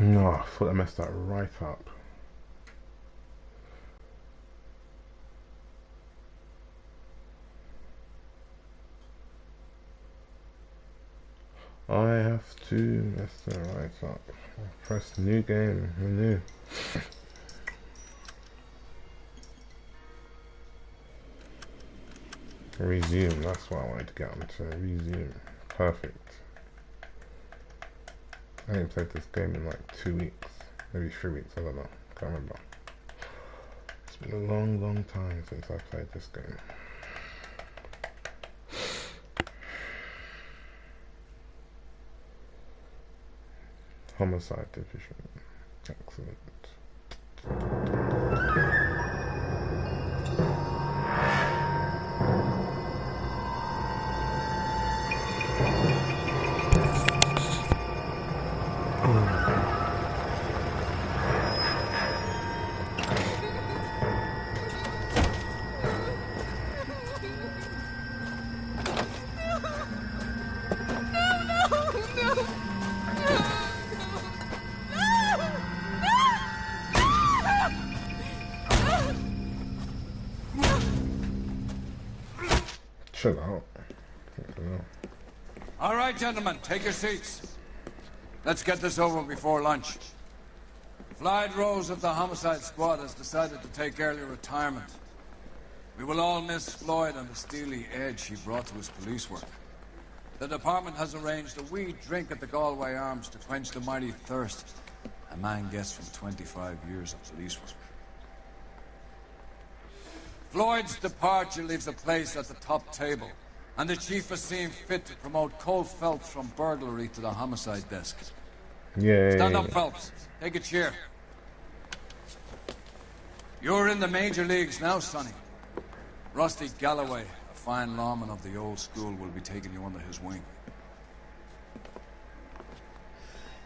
No, I thought I messed that right up. I have to mess that right up. Press new game, renew. Resume, that's what I wanted to get onto. Resume. Perfect. I ain't played this game in like 2 weeks, maybe 3 weeks, I don't know, can't remember. It's been a long time since I played this game. Homicide Division. Excellent. Chill out. All right, gentlemen, take your seats. Let's get this over before lunch. Floyd Rose of the Homicide Squad has decided to take early retirement. We will all miss Floyd and the steely edge he brought to his police work. The department has arranged a wee drink at the Galway Arms to quench the mighty thirst a man gets from 25 years of police work. Floyd's departure leaves a place at the top table, and the chief has seen fit to promote Cole Phelps from burglary to the homicide desk. Yeah. Stand up, Phelps. Take a chair. You're in the major leagues now, Sonny. Rusty Galloway, a fine lawman of the old school, will be taking you under his wing.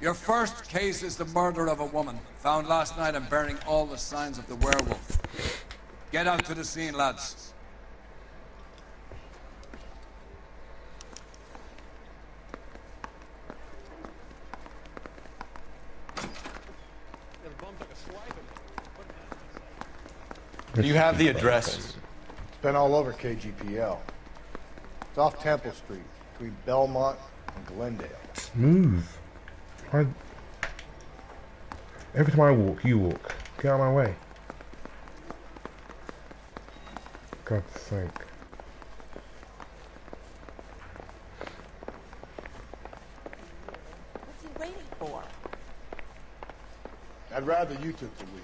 Your first case is the murder of a woman, found last night and bearing all the signs of the werewolf. Get out to the scene, lads. Do you have the address? It's been all over KGPL. It's off Temple Street, between Belmont and Glendale. Smooth. Every time I walk, you walk. Get out of my way. God's sake. What's he waiting for? I'd rather you took the wheel.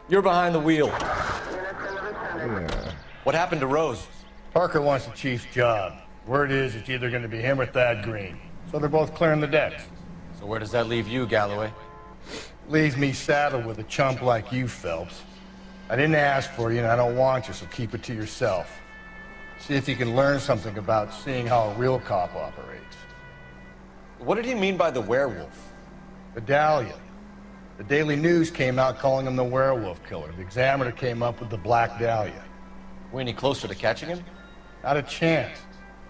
You're behind the wheel. Yeah. What happened to Rose? Parker wants the chief's job. Word is it's either going to be him or Thad Green. So they're both clearing the decks. So where does that leave you, Galloway? Leaves me saddled with a chump like you, Phelps. I didn't ask for you, and I don't want you, so keep it to yourself. See if you can learn something about seeing how a real cop operates. What did he mean by the werewolf? The Dahlia. The Daily News came out calling him the werewolf killer. The Examiner came up with the Black Dahlia. We any closer to catching him? Not a chance.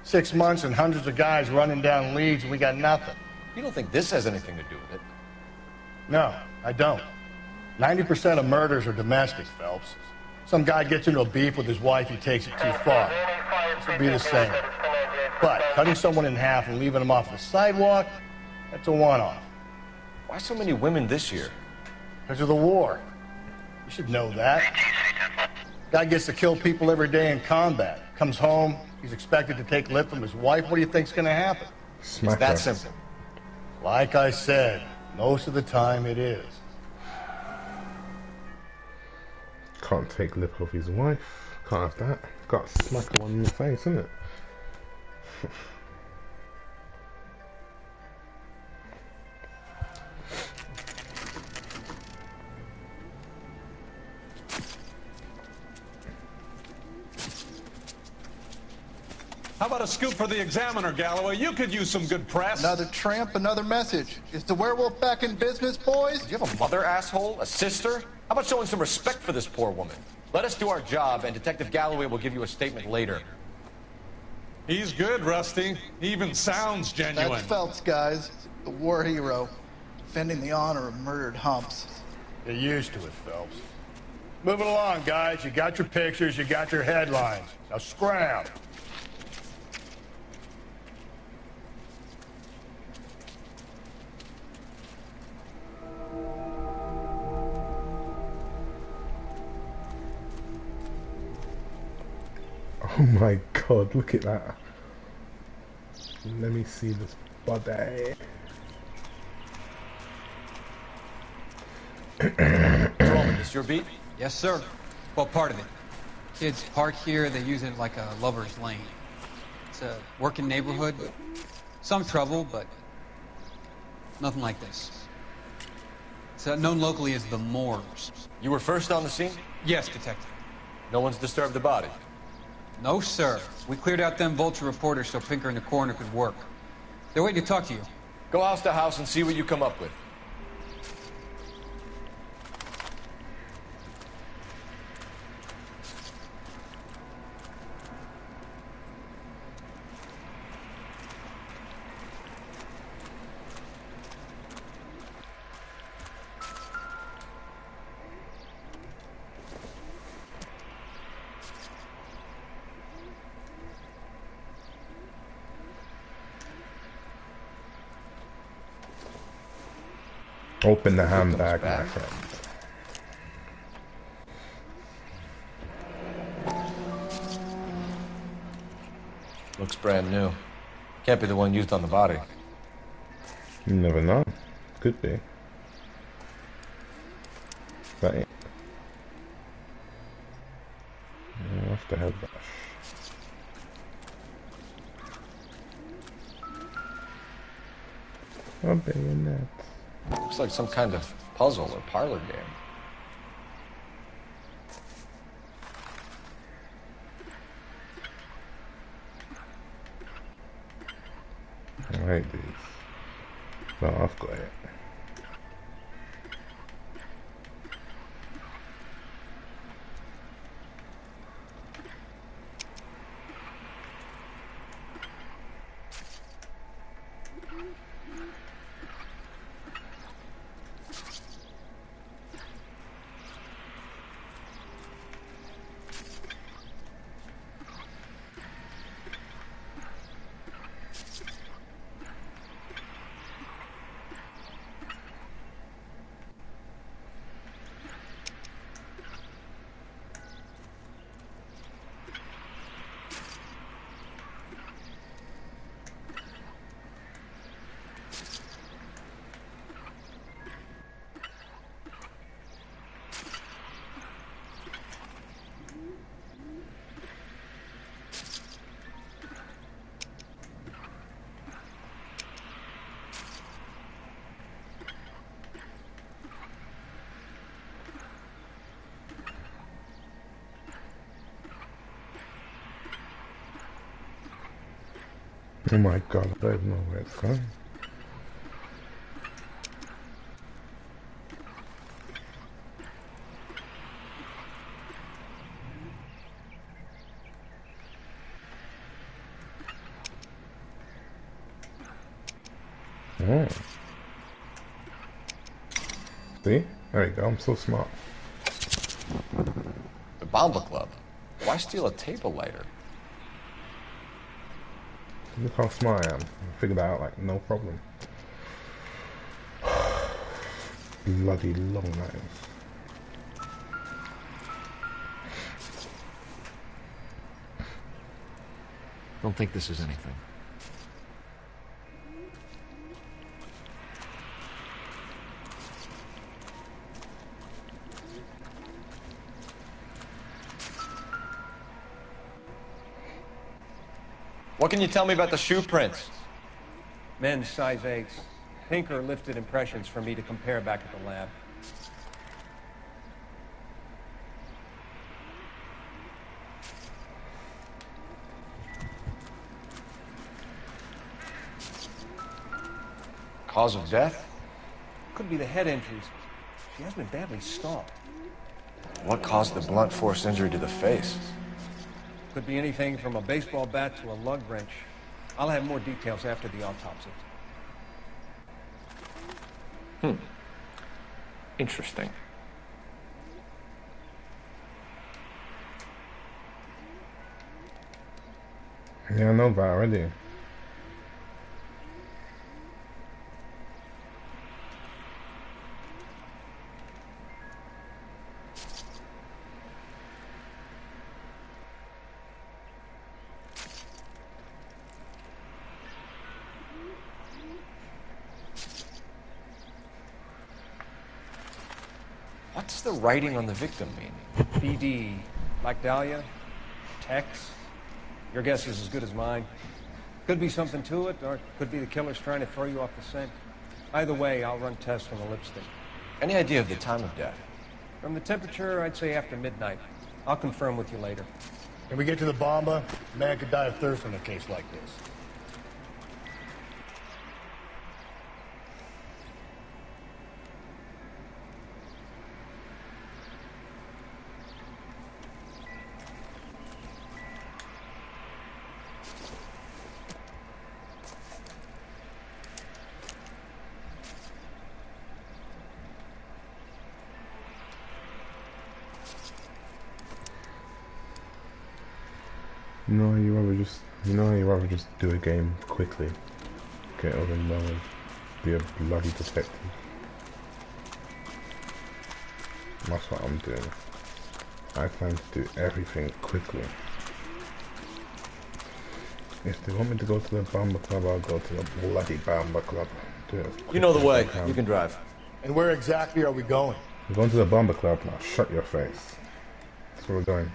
6 months and hundreds of guys running down leads, and we got nothing. You don't think this has anything to do with it? No, I don't. 90% of murders are domestic, Phelps. Some guy gets into a beef with his wife, he takes it too far. This will be the same. But cutting someone in half and leaving them off the sidewalk, that's a one-off. Why so many women this year? Because of the war. You should know that. Guy gets to kill people every day in combat. Comes home, he's expected to take lip from his wife. What do you think's gonna happen? Smack It's that her. simple. Like I said, most of the time it is. Can't take lip off his wife. Can't have that. Got to smack her one in the face, innit? How about a scoop for the Examiner, Galloway? You could use some good press. Another tramp, another message. Is the werewolf back in business, boys? Do you have a mother, asshole? A sister? How about showing some respect for this poor woman? Let us do our job, and Detective Galloway will give you a statement later. He's good, Rusty. He even sounds genuine. That's Phelps, guys. The war hero. Defending the honor of murdered humps. Get used to it, Phelps. Moving along, guys. You got your pictures, you got your headlines. Now scram. Oh my god, look at that. Let me see this body. Roman, this your beat? Yes, sir. Well, part of it. Kids park here, they use it like a lover's lane. It's a working neighborhood. Some trouble, but nothing like this. It's known locally as the Moors. You were first on the scene? Yes, detective. No one's disturbed the body? No, sir. We cleared out them vulture reporters so Pinker and the coroner could work. They're waiting to talk to you. Go house to house and see what you come up with. Open the handbag, my friend. Looks brand new. Can't be the one used on the body. You never know. Could be. That it? What's the head brush? A bayonet. Looks like some kind of puzzle or parlor game. I hate these. No, I've got it. Oh my god, I don't know where it's going. Oh. See? There you go, I'm so smart. The Bomba Club. Why steal a table lighter? Look how smart I am. I figured that out like no problem. Bloody long knives. Don't think this is anything. What can you tell me about the shoe prints? Men's size 8s. Pinker lifted impressions for me to compare back at the lab. Cause of death? Could be the head injuries. She has been badly stomped. What caused the blunt force injury to the face? Could be anything from a baseball bat to a lug wrench. I'll have more details after the autopsy. Interesting. Yeah, I know that already. What does the writing on the victim mean? BD, Black Dahlia, Tex. Your guess is as good as mine. Could be something to it, or it could be the killer's trying to throw you off the scent. Either way, I'll run tests from the lipstick. Any idea of the time of death? From the temperature, I'd say after midnight. I'll confirm with you later. Can we get to the bomba? A man could die of thirst in a case like this. You rather just do a game quickly. Get over knowledge. Be a bloody detective. That's what I'm doing. I plan to do everything quickly. If they want me to go to the Bomber Club, I'll go to the bloody Bomber Club. Do it as You know the quickly way. as I can. You can drive. And where exactly are we going? We're going to the Bomber Club now. Shut your face. That's where we're going.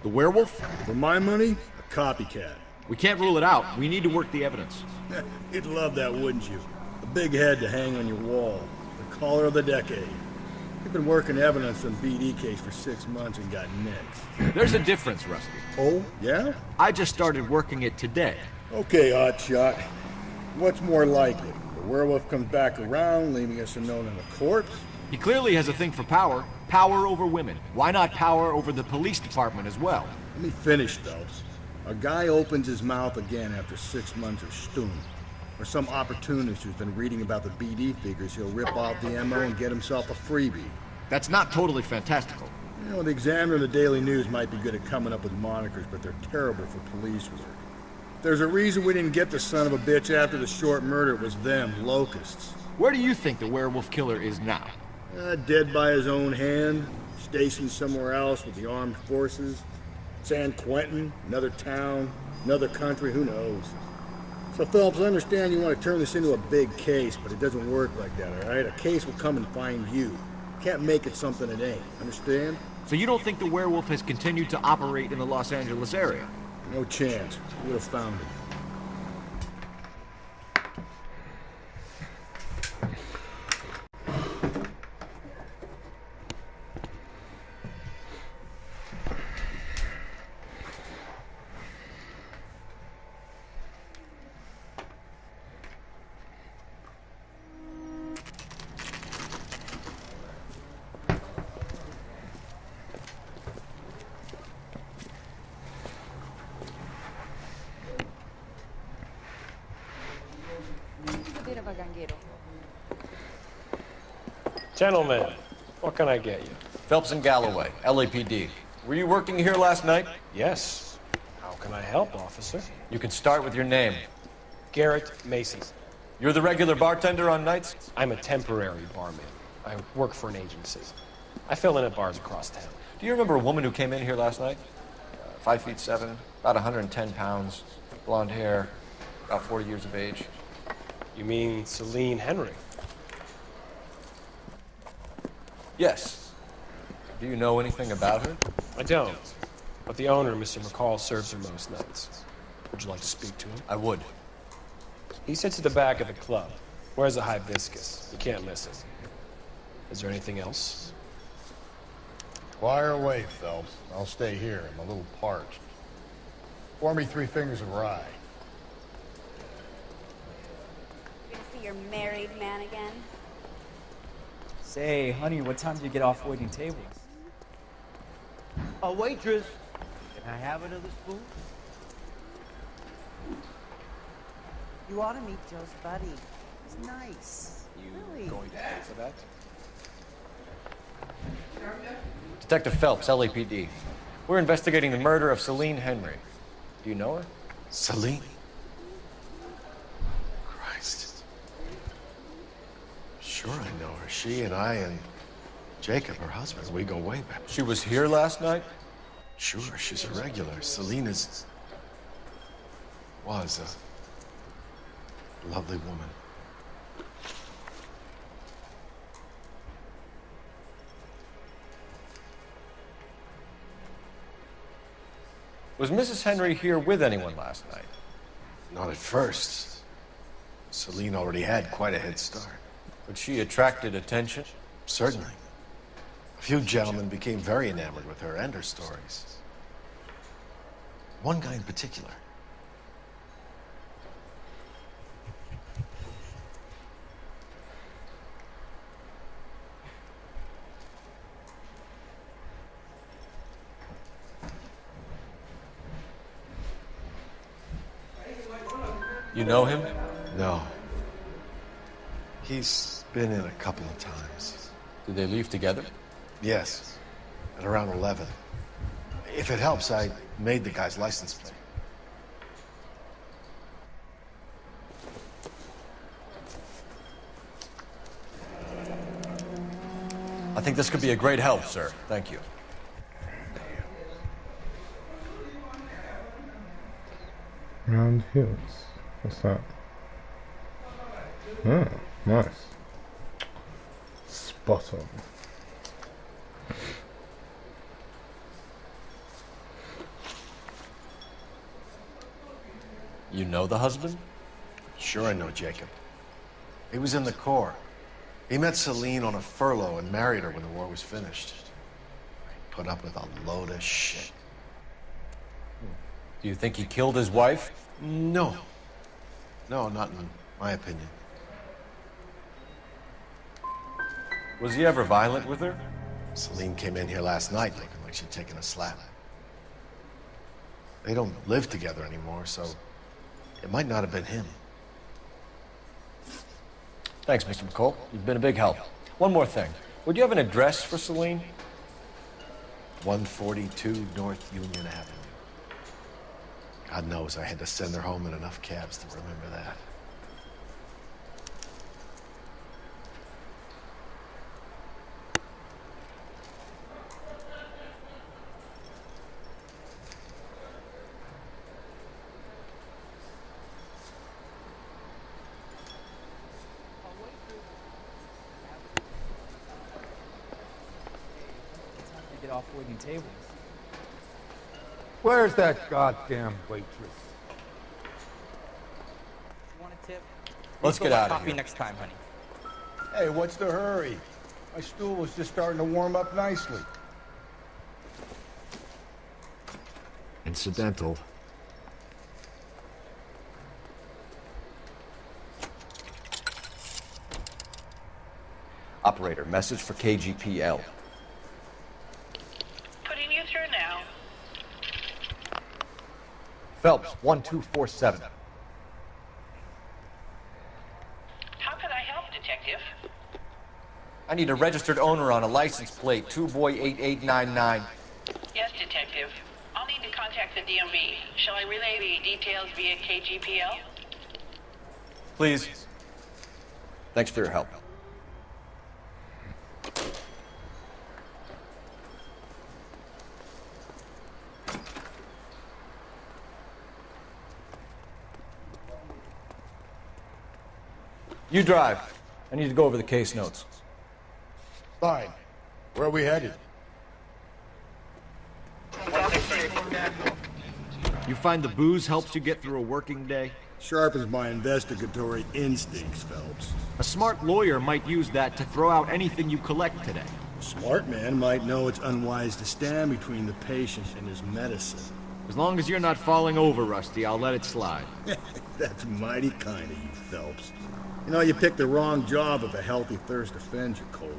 The werewolf? For my money, a copycat. We can't rule it out. We need to work the evidence. You'd love that, wouldn't you? A big head to hang on your wall. The caller of the decade. You've been working evidence on BD case for 6 months and got next. There's a difference, Rusty. Oh, yeah? I just started working it today. Okay, hotshot. What's more likely? The werewolf comes back around, leaving us unknown in a corpse? He clearly has a thing for power. Power over women. Why not power over the police department as well? Let me finish, Phelps. A guy opens his mouth again after 6 months of stewing. Or some opportunist who's been reading about the BD figures, he'll rip off the MO and get himself a freebie. That's not totally fantastical. You know, the Examiner and the Daily News might be good at coming up with monikers, but they're terrible for police work. There's a reason we didn't get the son of a bitch after the short murder. It was them, locusts. Where do you think the werewolf killer is now? Dead by his own hand, stationed somewhere else with the armed forces. San Quentin, another town, another country, who knows? So, Phelps, I understand you want to turn this into a big case, but it doesn't work like that, all right? A case will come and find you. Can't make it something it ain't, understand? So you don't think the werewolf has continued to operate in the Los Angeles area? No chance. We would have found it. Gentlemen, what can I get you? Phelps and Galloway, LAPD. Were you working here last night? Yes. How can I help, officer? You can start with your name. Garrett Macy. You're the regular bartender on nights? I'm a temporary barman. I work for an agency. I fill in at bars across town. Do you remember a woman who came in here last night? 5'7", about 110 pounds, blonde hair, about 40 years of age. You mean Celine Henry? Yes. Do you know anything about her? I don't. But the owner, Mr. McCall, serves her most nights. Would you like to speak to him? I would. He sits at the back of the club. Wears a hibiscus. You can't miss it. Is there anything else? Fire away, Phelps. I'll stay here. I'm a little parched. Pour me 3 fingers of rye. You're gonna see your married man again? Say, honey, what time do you get off waiting tables? A waitress. Can I have another spoon? You ought to meet Joe's buddy. He's nice. Really. Going to pay for that? Detective Phelps, LAPD. We're investigating the murder of Celine Henry. Do you know her? Celine? Christ. Sure I know her. She and I and Jacob, her husband, we go way back. She was here last night? Sure, she's a regular. Celine was a lovely woman. Was Mrs. Henry here with anyone last night? Not at first. Celine already had quite a head start. But she attracted attention? Certainly. A few gentlemen became very enamored with her and her stories. One guy in particular. You know him? No. He's been in a couple of times. Did they leave together? Yes. At around 11. If it helps, I made the guy's license plate. I think this could be a great help, sir. Thank you. Round Hills. What's that? Oh, nice. Spot on. You know the husband? Sure I know Jacob. He was in the Corps. He met Celine on a furlough and married her when the war was finished. He put up with a load of shit. Do you think he killed his wife? No. No, not in my opinion. Was he ever violent with her? Celine came in here last night looking like she'd taken a slap. They don't live together anymore, so it might not have been him. Thanks, Mr. McCall. You've been a big help. One more thing. Would you have an address for Celine? 142 North Union Avenue. God knows I had to send her home in enough cabs to remember that. Get off waiting tables. Where's that goddamn waitress? Want a tip? Let's get out of Coffee here. next time, honey. Hey, what's the hurry? My stool was just starting to warm up nicely. Incidental. Operator, message for KGPL. Putting you through now. Phelps, 1247. How can I help, Detective? I need a registered owner on a license plate, 2boy8899. Yes, Detective. I'll need to contact the DMV. Shall I relay the details via KGPL? Please. Thanks for your help. You drive. I need to go over the case notes. Fine. Where are we headed? You find the booze helps you get through a working day? Sharpens my investigatory instincts, Phelps. A smart lawyer might use that to throw out anything you collect today. A smart man might know it's unwise to stand between the patient and his medicine. As long as you're not falling over, Rusty, I'll let it slide. That's mighty kind of you, Phelps. You know, you picked the wrong job if a healthy thirst offends you, Cole.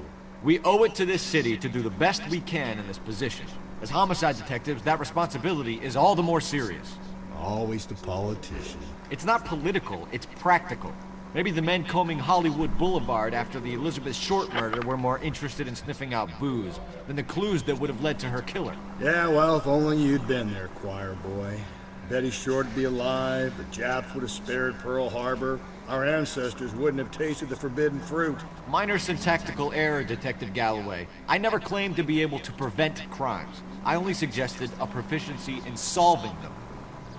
We owe it to this city to do the best we can in this position. As homicide detectives, that responsibility is all the more serious. Always the politician. It's not political, it's practical. Maybe the men combing Hollywood Boulevard after the Elizabeth Short murder were more interested in sniffing out booze than the clues that would have led to her killer. Yeah, well, if only you'd been there, choir boy. Betty Short would be alive, the Japs would have spared Pearl Harbor, our ancestors wouldn't have tasted the forbidden fruit. Minor syntactical error, Detective Galloway. I never claimed to be able to prevent crimes. I only suggested a proficiency in solving them.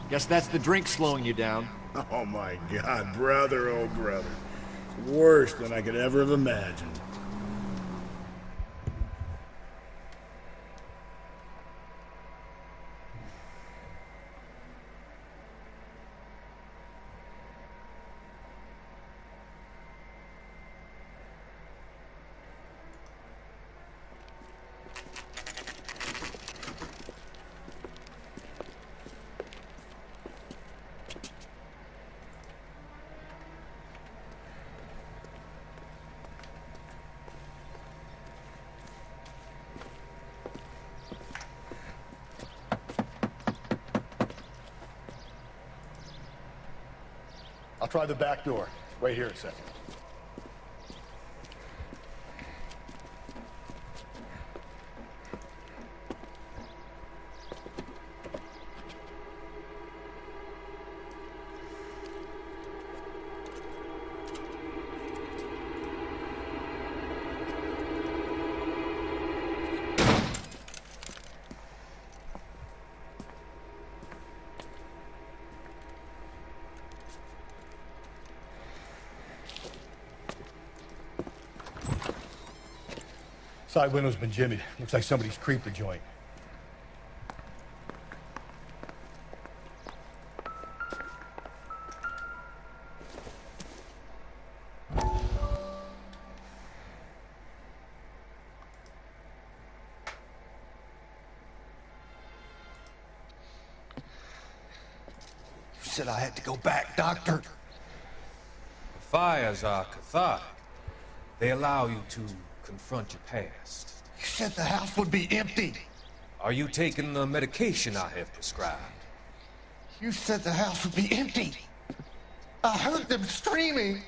Guess that's the drink slowing you down. Oh my God, brother, oh brother. It's worse than I could ever have imagined. I'll try the back door. Wait here a second. Side window's been jimmied. Looks like somebody's creeped the joint. You said I had to go back, Doctor. Fires are cathartic. They allow you to confront your past. You said the house would be empty. Are you taking the medication I have prescribed? You said the house would be empty. I heard them screaming.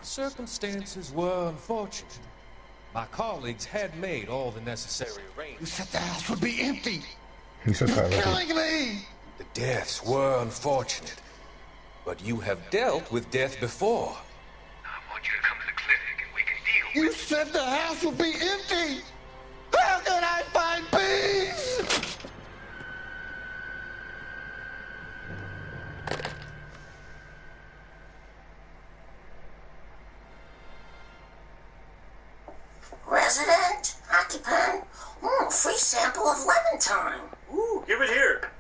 Circumstances were unfortunate. My colleagues had made all the necessary You arrangements. said the house would be empty. He said You're that. killing me. The deaths were unfortunate, but you have dealt with death before. I want you to come to the clinic and we can deal. You said the house would be empty. How can I find peace? Resident? Occupant? Free sample of lemon thyme. Ooh, give it here.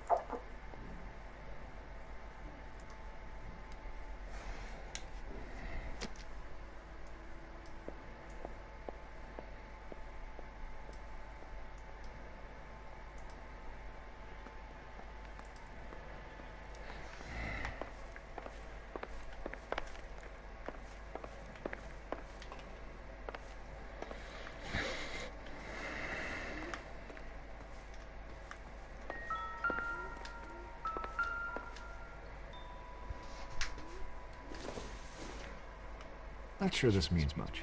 Not sure this means much.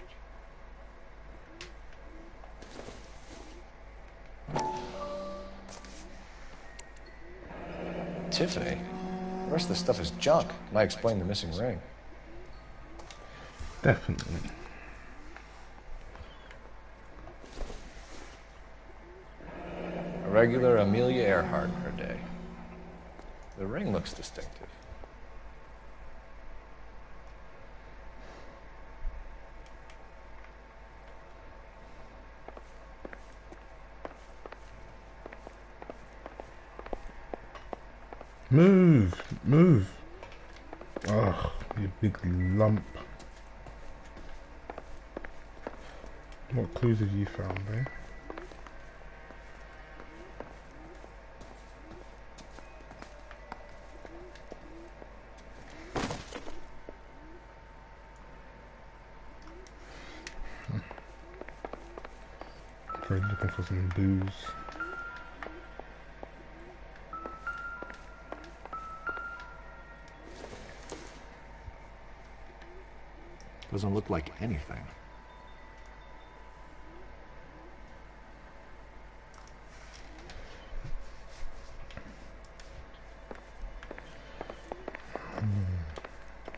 Tiffany? The rest of the stuff is junk. Might explain the missing ring. Definitely. A regular Amelia Earhart in her day. The ring looks distinctive. Move! Move! Ugh, you big lump. What clues have you found, eh? Probably looking for some booze. Doesn't look like anything.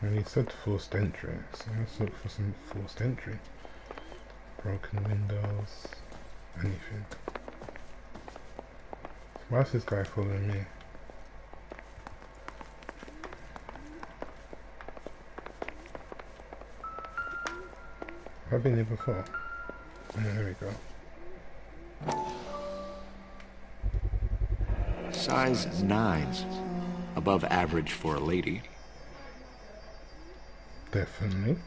And he said forced entry, so let's look for some forced entry. Broken windows, anything. Why is this guy following me? I've been here before. Oh, there we go. Size 9s. Above average for a lady. Definitely.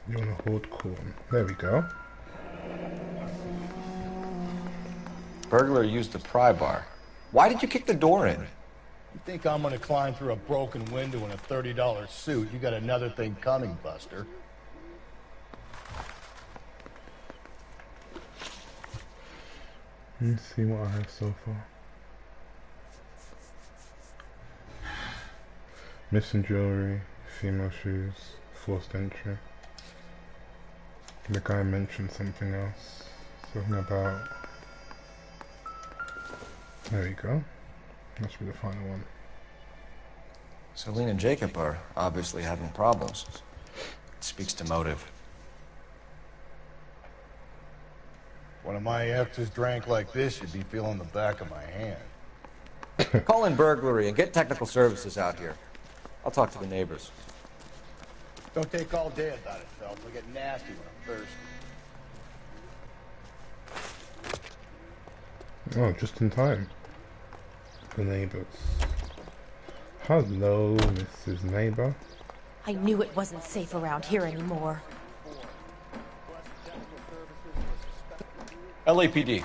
You want to hoard corn. There we go. Burglar used the pry bar. Why did you kick the door in? You think I'm gonna climb through a broken window in a $30 suit? You got another thing coming, Buster. Let's see what I have so far. Missing jewelry, female shoes, forced entry. The guy mentioned something else. Something about... There we go. That should be the final one. Celine and Jacob are obviously having problems. It speaks to motive. One of my exes drank like this, you'd be feeling the back of my hand. Call in burglary and get technical services out here. I'll talk to the neighbors. Don't take all day about it, Phelps. I get nasty when I'm thirsty. Oh, just in time. The neighbors. Hello, Mrs. Neighbor. I knew it wasn't safe around here anymore. LAPD.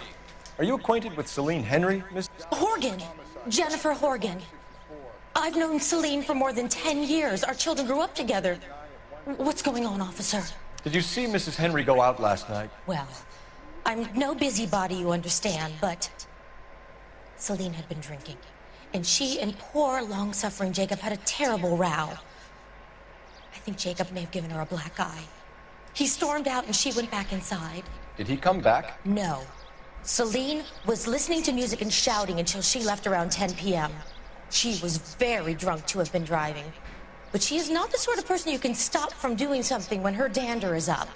Are you acquainted with Celine Henry, Miss? Horgan! Jennifer Horgan. I've known Celine for more than 10 years. Our children grew up together. What's going on, officer? Did you see Mrs. Henry go out last night? Well, I'm no busybody, you understand, but Celine had been drinking. And she and poor, long-suffering Jacob had a terrible row. I think Jacob may have given her a black eye. He stormed out and she went back inside. Did he come back? No. Celine was listening to music and shouting until she left around 10 p.m. She was very drunk to have been driving. But she is not the sort of person you can stop from doing something when her dander is up.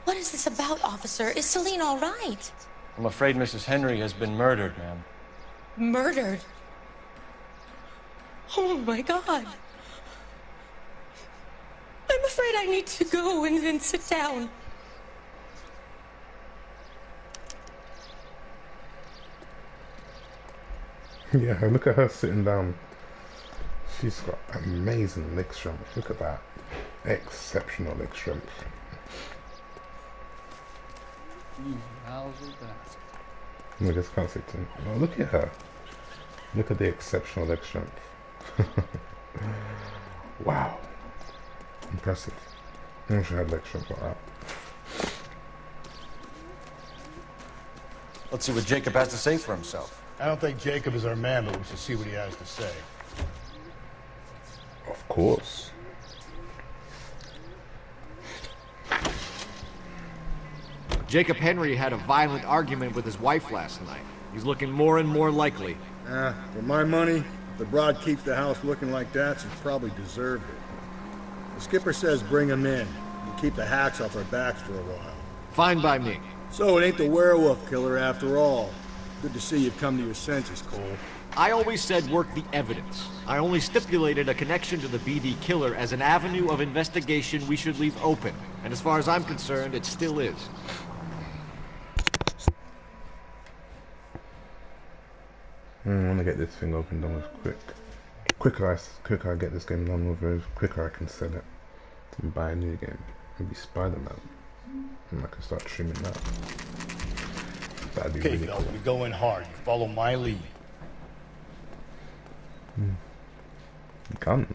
What is this about, officer? Is Celine all right? I'm afraid Mrs. Henry has been murdered, ma'am. Murdered? Oh, my God. I'm afraid I need to go and sit down. Yeah, look at her sitting down. She's got amazing leg strength. Look at that. Exceptional leg strength. I just can't sit in. Oh, look at her. Look at the exceptional leg strength. Wow. Impressive. I wish I had leg strength like that. Let's see what Jacob has to say for himself. I don't think Jacob is our man, but we should see what he has to say. Of course. Jacob Henry had a violent argument with his wife last night. He's looking more and more likely. For my money, if the broad keeps the house looking like that, she's probably deserved it. The skipper says bring him in and keep the hacks off our backs for a while. Fine by me. So it ain't the werewolf killer after all. Good to see you've come to your senses, Cole. I always said work the evidence. I only stipulated a connection to the BD killer as an avenue of investigation we should leave open. And as far as I'm concerned, it still is. I want to get this thing opened done with quick. Quicker I get this game done with, the quicker I can sell it and buy a new game. Maybe Spider-Man. And I can start trimming that. That'd be really Phil, cool. we go in hard. You follow my lead. Gun.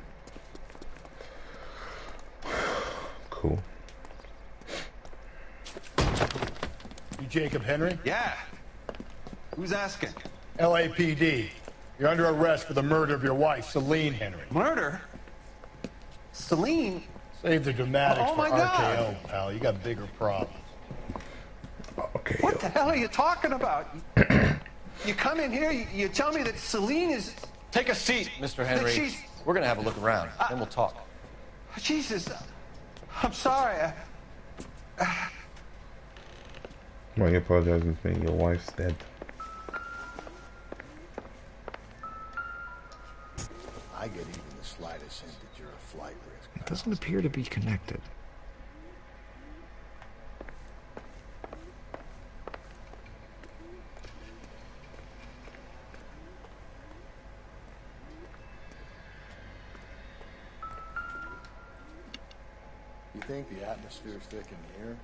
Cool. You Jacob Henry? Yeah. Who's asking? LAPD. You're under arrest for the murder of your wife, Celine Henry. Murder? Celine. Save the dramatics Oh, for my RKO, God. pal. You got bigger problems. Okay. What the hell are you talking about? You come in here, you tell me that Celine is... Take a seat, Mr. Henry. she's- We're gonna have a look around, then we'll talk. Jesus, I'm sorry. Why are you apologizing to me? Your wife's dead. I get even the slightest hint that you're a flight risk. It doesn't appear to be connected. You think the atmosphere's thick in here?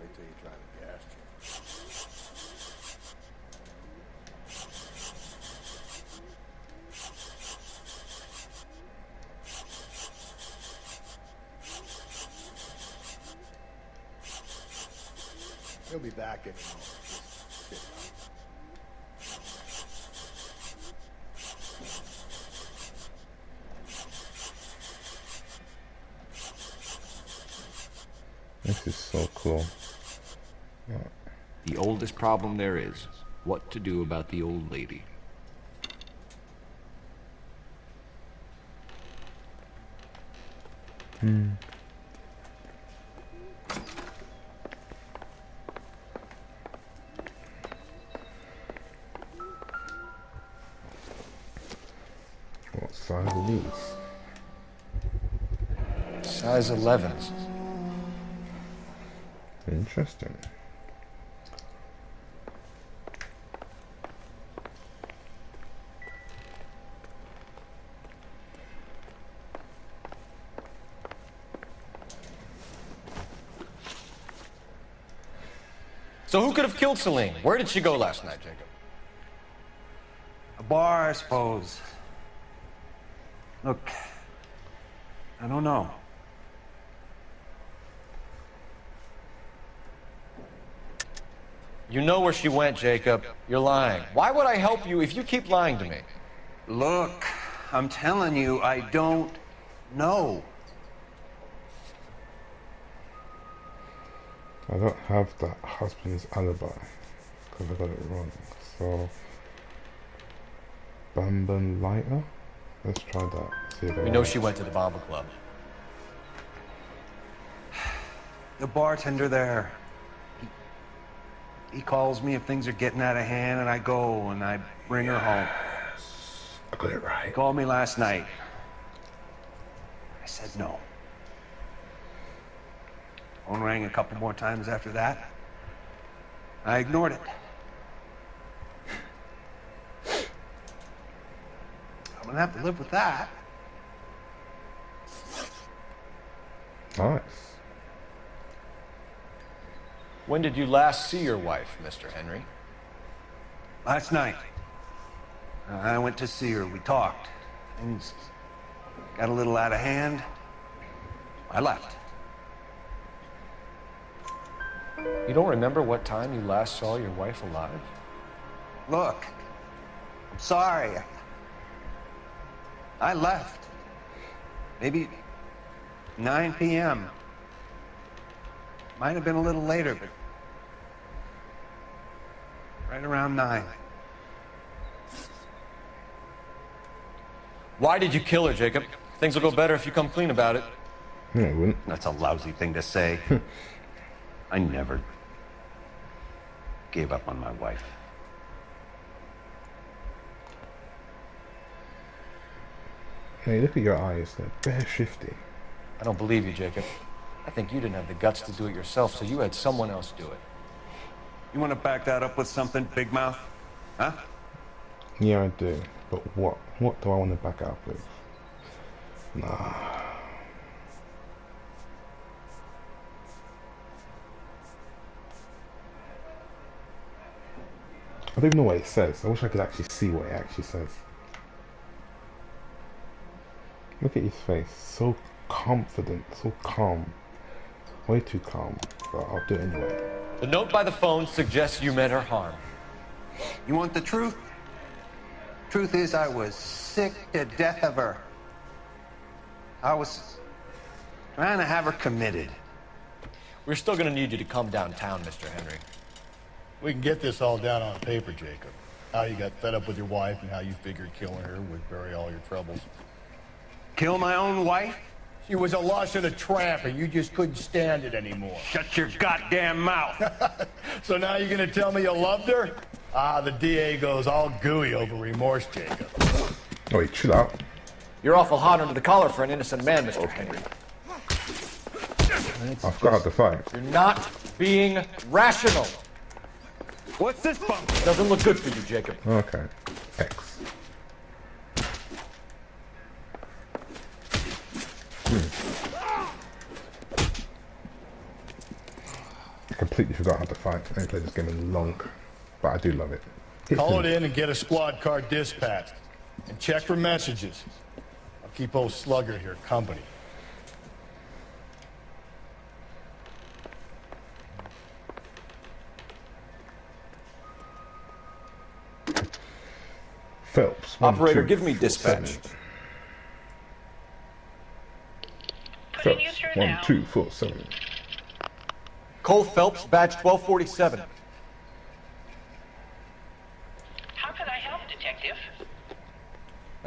Wait till you try the gas chamber. He'll be back in a moment. Just sit This is so cool. Yeah. The oldest problem there is, what to do about the old lady. What size are these? Size 11s. Interesting. So who could have killed Celine? Where did she go last night, Jacob? A bar, I suppose. Look, I don't know. You know where she went, Jacob. You're lying. Why would I help you if you keep lying to me? Look, I'm telling you, I don't know. I don't have the husband's alibi because I got it wrong. So, Bamboo lighter. Let's try that. See if We know she went to the Bomber Club. The bartender there. He calls me if things are getting out of hand, and I go and I bring her home. I got it right. He called me last night. I said no. Phone rang a couple more times after that. I ignored it. I'm gonna have to live with that. Nice. When did you last see your wife, Mr. Henry? Last night. I went to see her. We talked. Things got a little out of hand. I left. You don't remember what time you last saw your wife alive? Look, I'm sorry. I left. Maybe 9 p.m. Might have been a little later, but right around 9. Why did you kill her, Jacob? Things will go better if you come clean about it. No, I wouldn't. That's a lousy thing to say. I never gave up on my wife. Hey, look at your eyes. They're bare shifty. I don't believe you, Jacob. I think you didn't have the guts to do it yourself, so you had someone else do it. You want to back that up with something, Big Mouth? Huh? Yeah, I do. But what? What do I want to back up with? Nah. I don't even know what it says. I wish I could actually see what it actually says. Look at his face. So confident, so calm. Way too calm, but I'll do it anyway. The note by the phone suggests you meant her harm. You want the truth? Truth is, I was sick to death of her. I was Trying to have her committed. We're still gonna need you to come downtown, Mr. Henry. We can get this all down on paper, Jacob. How you got fed up with your wife and how you figured killing her would bury all your troubles. Kill my own wife? She was a lush and a tramp, and you just couldn't stand it anymore. Shut your goddamn mouth. So now you're gonna tell me you loved her? Ah, the DA goes all gooey over remorse, Jacob. Oh, wait, chill out. You're awful hot under the collar for an innocent man, Mr. Henry. I forgot how to fight. You're not being rational. What's this bump? Doesn't look good for you, Jacob. Okay. X. I completely forgot how to fight. I ain't played this game in long, but I do love it. Call it in and get a squad car dispatched. And check for messages. I'll keep old Slugger here company. Phelps. Operator, give me dispatch. Phelps. 1247. Cole Phelps, badge 1247. How can I help, Detective?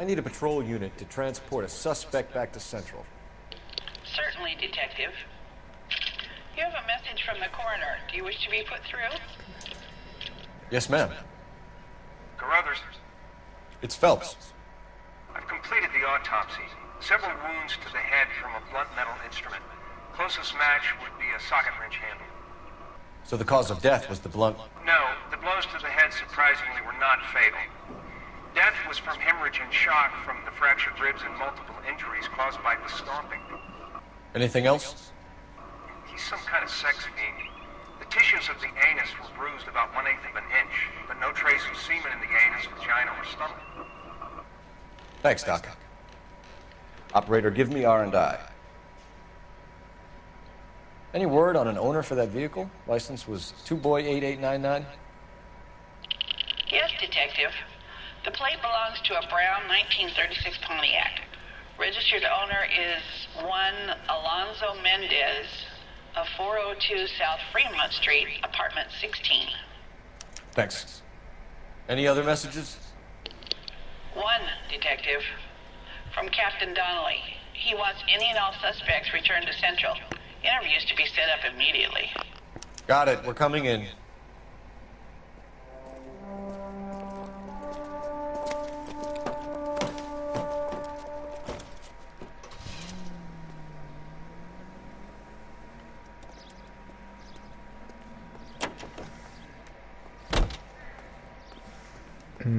I need a patrol unit to transport a suspect back to Central. Certainly, Detective. You have a message from the coroner. Do you wish to be put through? Yes, ma'am. Carruthers, It's Phelps. I've completed the autopsy. Several wounds to the head from a blunt metal instrument. Closest match would be a socket wrench handle. So the cause of death was the blunt. No, the blows to the head surprisingly were not fatal. Death was from hemorrhage and shock from the fractured ribs and multiple injuries caused by the stomping. Anything else? He's some kind of sex fiend. The tissues of the anus were bruised about 1/8 of an inch, but no trace of semen in the anus, vagina, or stomach. Thanks, Doc. Operator, give me R&I. Any word on an owner for that vehicle? License was 2boy8899. Yes, Detective. The plate belongs to a brown 1936 Pontiac. Registered owner is one Alonzo Mendez of 402 South Fremont Street, apartment 16. Thanks. Any other messages? One, Detective. From Captain Donnelly. He wants any and all suspects returned to Central. Interviews to be set up immediately. Got it. We're coming in.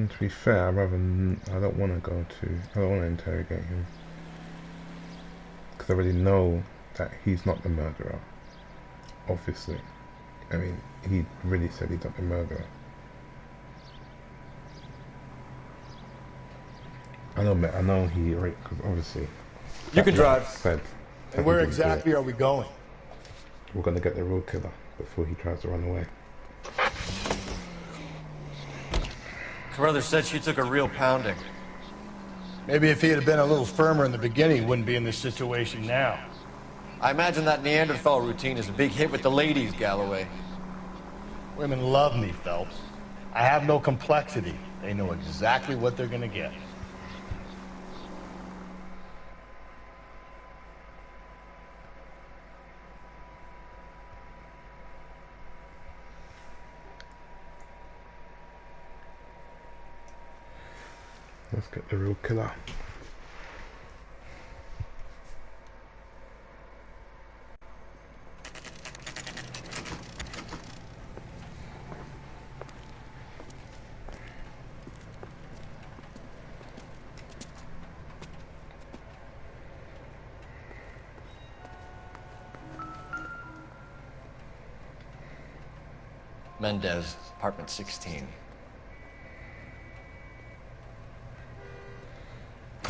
To be fair, I don't want to interrogate him. Because I already know that he's not the murderer. Obviously. I mean, he really said he's not the murderer. I know he, right, because obviously... You can drive. Said And where exactly are we going? We're going to get the road killer before he tries to run away. Carruthers said she took a real pounding. Maybe if he had been a little firmer in the beginning, he wouldn't be in this situation now. I imagine that Neanderthal routine is a big hit with the ladies, Galloway. Women love me, Phelps. I have no complexity. They know exactly what they're gonna get. Let's get the real killer. Mendez, apartment 16.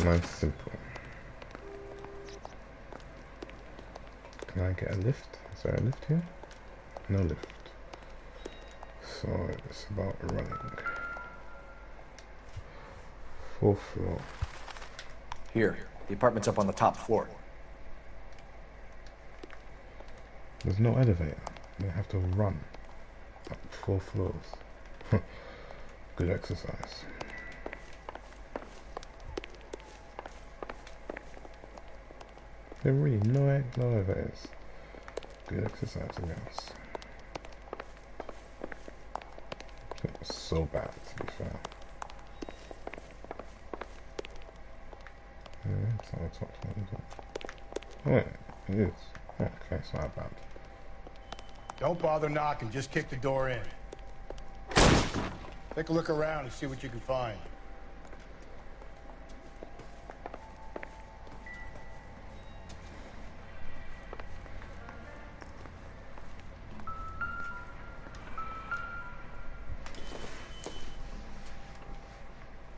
Nice, simple. Can I get a lift? Is there a lift here? No lift. So it's about running. 4th floor. Here, the apartment's up on the top floor. There's no elevator. You have to run up 4 floors. Good exercise. There really no elevators. Good exercise, I guess. It was so bad, to be fair. Yeah, it's not the top floor, is it? Oh, yeah, it is. Oh, okay, it's not bad. Don't bother knocking, just kick the door in. Take a look around and see what you can find.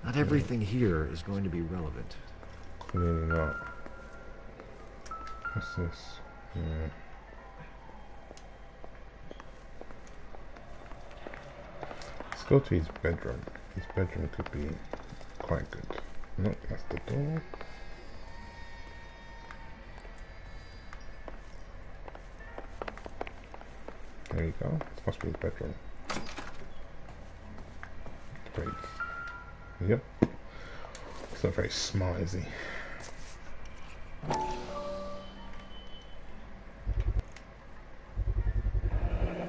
Not everything here is going to be relevant. Clearly not. What's this? Yeah. Let's go to his bedroom. His bedroom could be quite good. Nope, that's the door. There you go. This must be his bedroom. Great. Yep. He's not very smart, is he?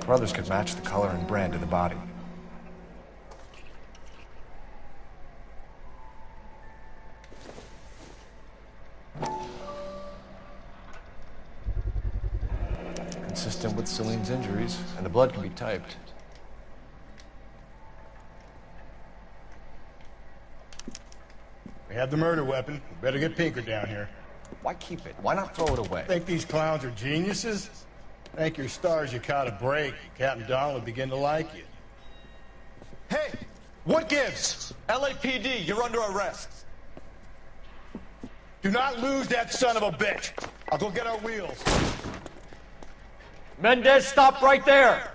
Brothers could match the color and brand of the body. Consistent with Celine's injuries, and the blood can be typed. We have the murder weapon. We better get Pinker down here. Why keep it? Why not throw it away? Think these clowns are geniuses? Thank your stars you caught a break. Captain Donald would begin to like you. Hey! What gives? LAPD, you're under arrest. Do not lose that son of a bitch. I'll go get our wheels. Mendez, stop right there!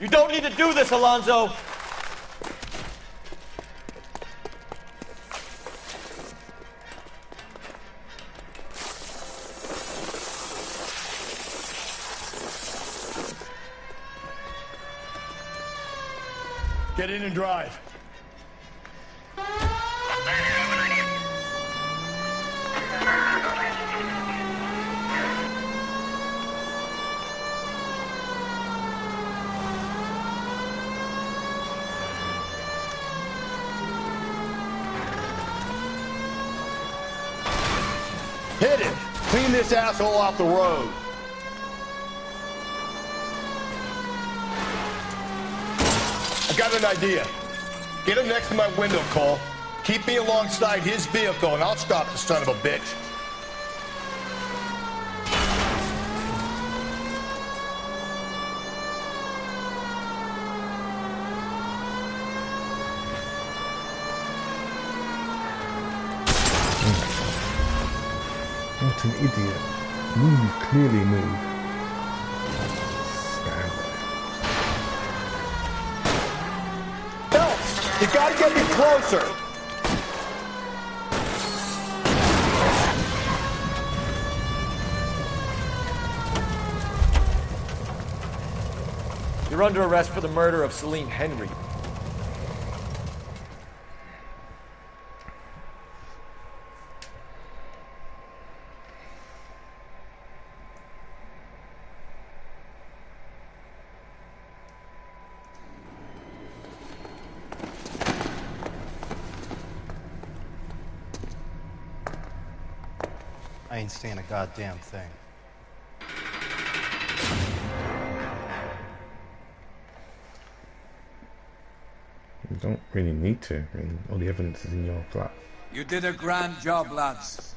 You don't need to do this, Alonzo! Get in and drive. Hit it! Clean this asshole off the road. I got an idea. Get him next to my window, Cole. Keep me alongside his vehicle, and I'll stop the son of a bitch. What an idiot. Move, clearly move. Phelps, you gotta get me closer. You're under arrest for the murder of Celine Henry. I ain't saying a goddamn thing. You don't really need to. I mean, all the evidence is in your flat. You did a grand job, lads.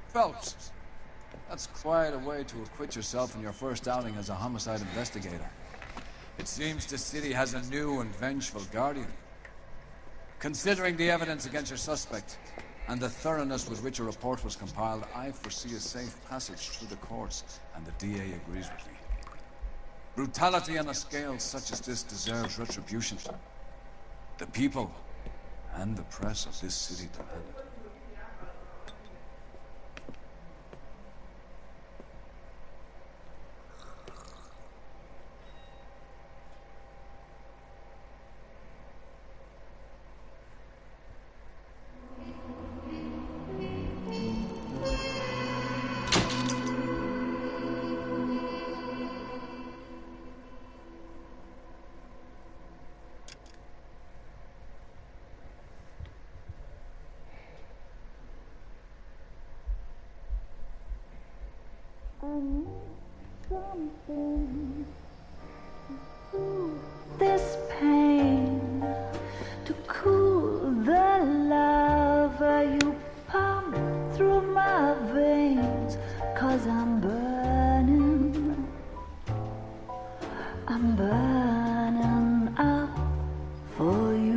Phelps, that's quite a way to acquit yourself in your first outing as a homicide investigator. It seems the city has a new and vengeful guardian. Considering the evidence against your suspect, and the thoroughness with which a report was compiled, I foresee a safe passage through the courts, and the DA agrees with me. Brutality on a scale such as this deserves retribution. The people and the press of this city demand it. Something to soothe this pain, to cool the lava you pump through my veins, 'cause I'm burning up for you.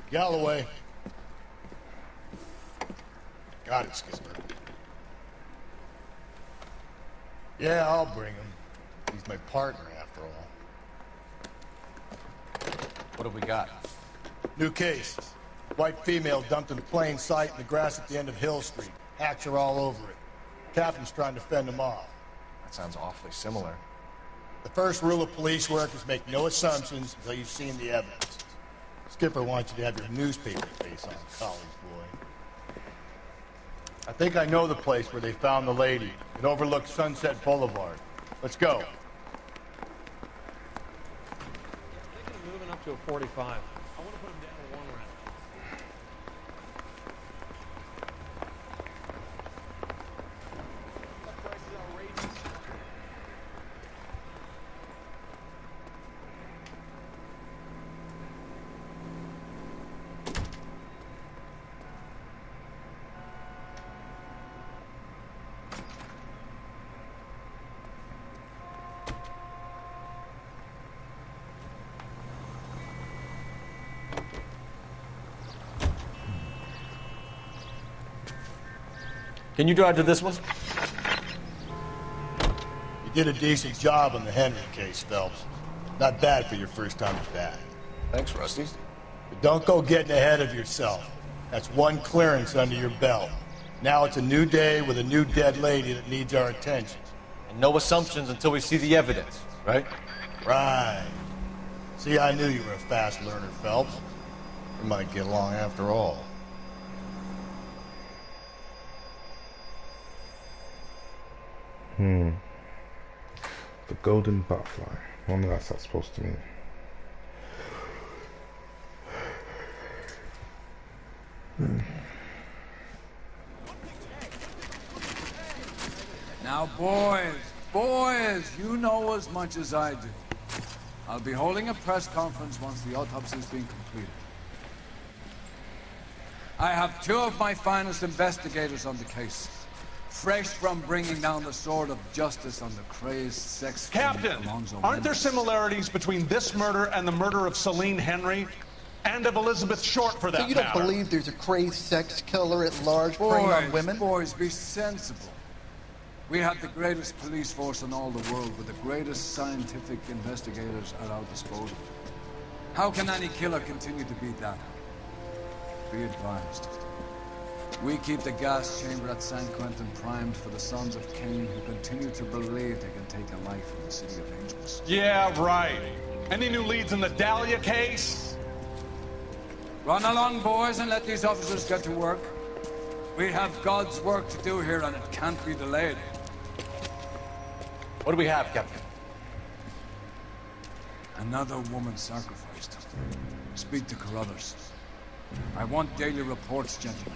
Galloway. Got it, Skipper. Yeah, I'll bring him. He's my partner, after all. What have we got? New case. White female dumped in plain sight in the grass at the end of Hill Street. Hacks are all over it. Captain's trying to fend him off. That sounds awfully similar. The first rule of police work is make no assumptions until you've seen the evidence. Skipper wants you to have your newspaper face on, college boy. I think I know the place where they found the lady. It overlooks Sunset Boulevard. Let's go. Thinking of moving up to a 45. I want to put him down to 1 round. That price is outrageous. Can you drive to this one? You did a decent job on the Henry case, Phelps. Not bad for your first time at bat. Thanks, Rusty. But don't go getting ahead of yourself. That's one clearance under your belt. Now it's a new day with a new dead lady that needs our attention. And no assumptions until we see the evidence, right? Right. See, I knew you were a fast learner, Phelps. We might get along after all. The golden butterfly. I wonder what that's supposed to mean. Now, boys, you know as much as I do. I'll be holding a press conference once the autopsy's been completed. I have 2 of my finest investigators on the case. Fresh from bringing down the sword of justice on the crazed sex... Captain, aren't there similarities between this murder and the murder of Celine Henry? And of Elizabeth Short, for that So you don't matter? believe there's a crazed sex killer at large preying on women? Boys, be sensible. We have the greatest police force in all the world with the greatest scientific investigators at our disposal. How can any killer continue to beat that? Be advised. We keep the gas chamber at San Quentin primed for the sons of Cain who continue to believe they can take a life in the City of Angels. Yeah, right. Any new leads in the Dahlia case? Run along, boys, and let these officers get to work. We have God's work to do here, and it can't be delayed. What do we have, Captain? Another woman sacrificed. Speak to Carruthers. I want daily reports, gentlemen.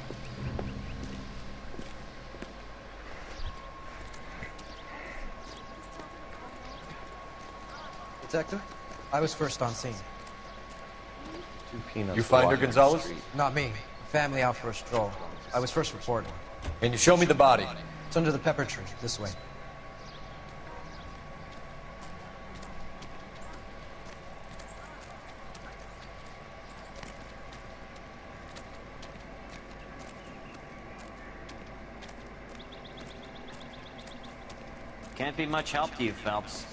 Detective, I was first on scene. You find her, Gonzalez? Not me. Family out for a stroll. I was first reported. Can you show me the body? It's under the pepper tree, this way. Can't be much help to you, Phelps.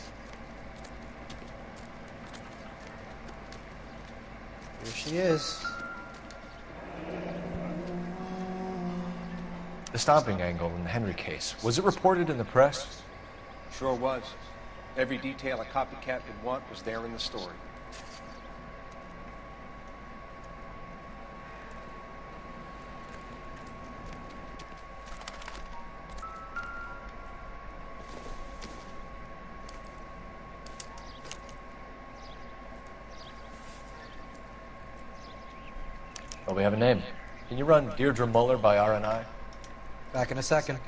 Here she is. The stomping angle in the Henry case, was it reported in the press? Sure was. Every detail a copycat would want was there in the story. Well, we have a name. Can you run Deirdre Muller by RNI? Back in a second.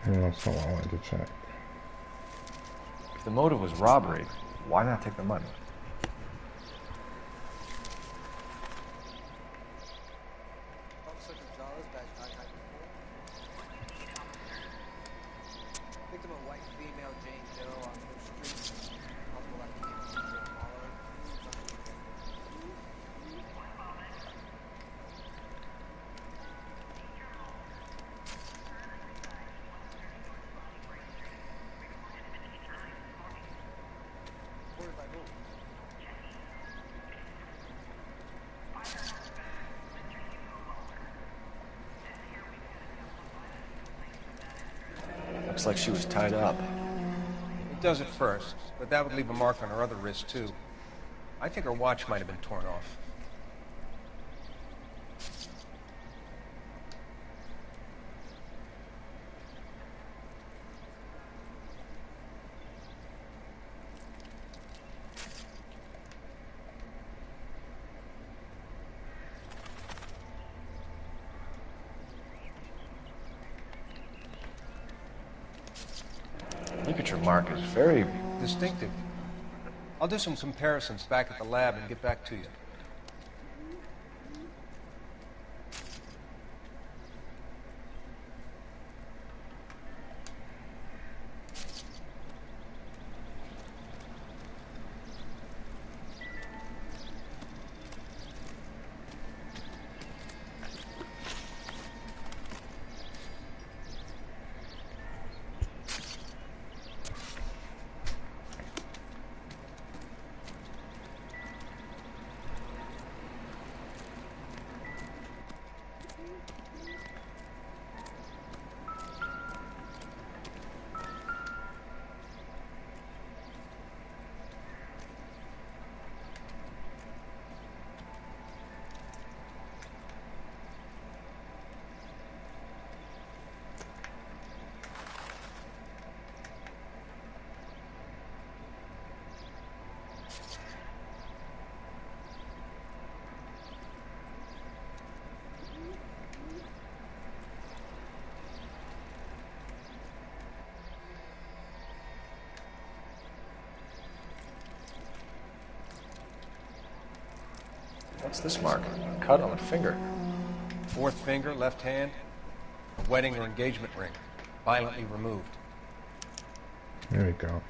That's not what I wanted to check. If the motive was robbery, why not take the money? Victim a white female, Jane Doe, on Bush Street. Multiple activities in Deirdre Muller. Reported by who? Looks like she was tied up. It does at first, but that would leave a mark on her other wrist, too. I think her watch might have been torn off. Ligature mark is very distinctive. I'll do some comparisons back at the lab and get back to you. What's this mark? Cut on the finger. Fourth finger, left hand. A wedding or engagement ring. Violently removed. There we go.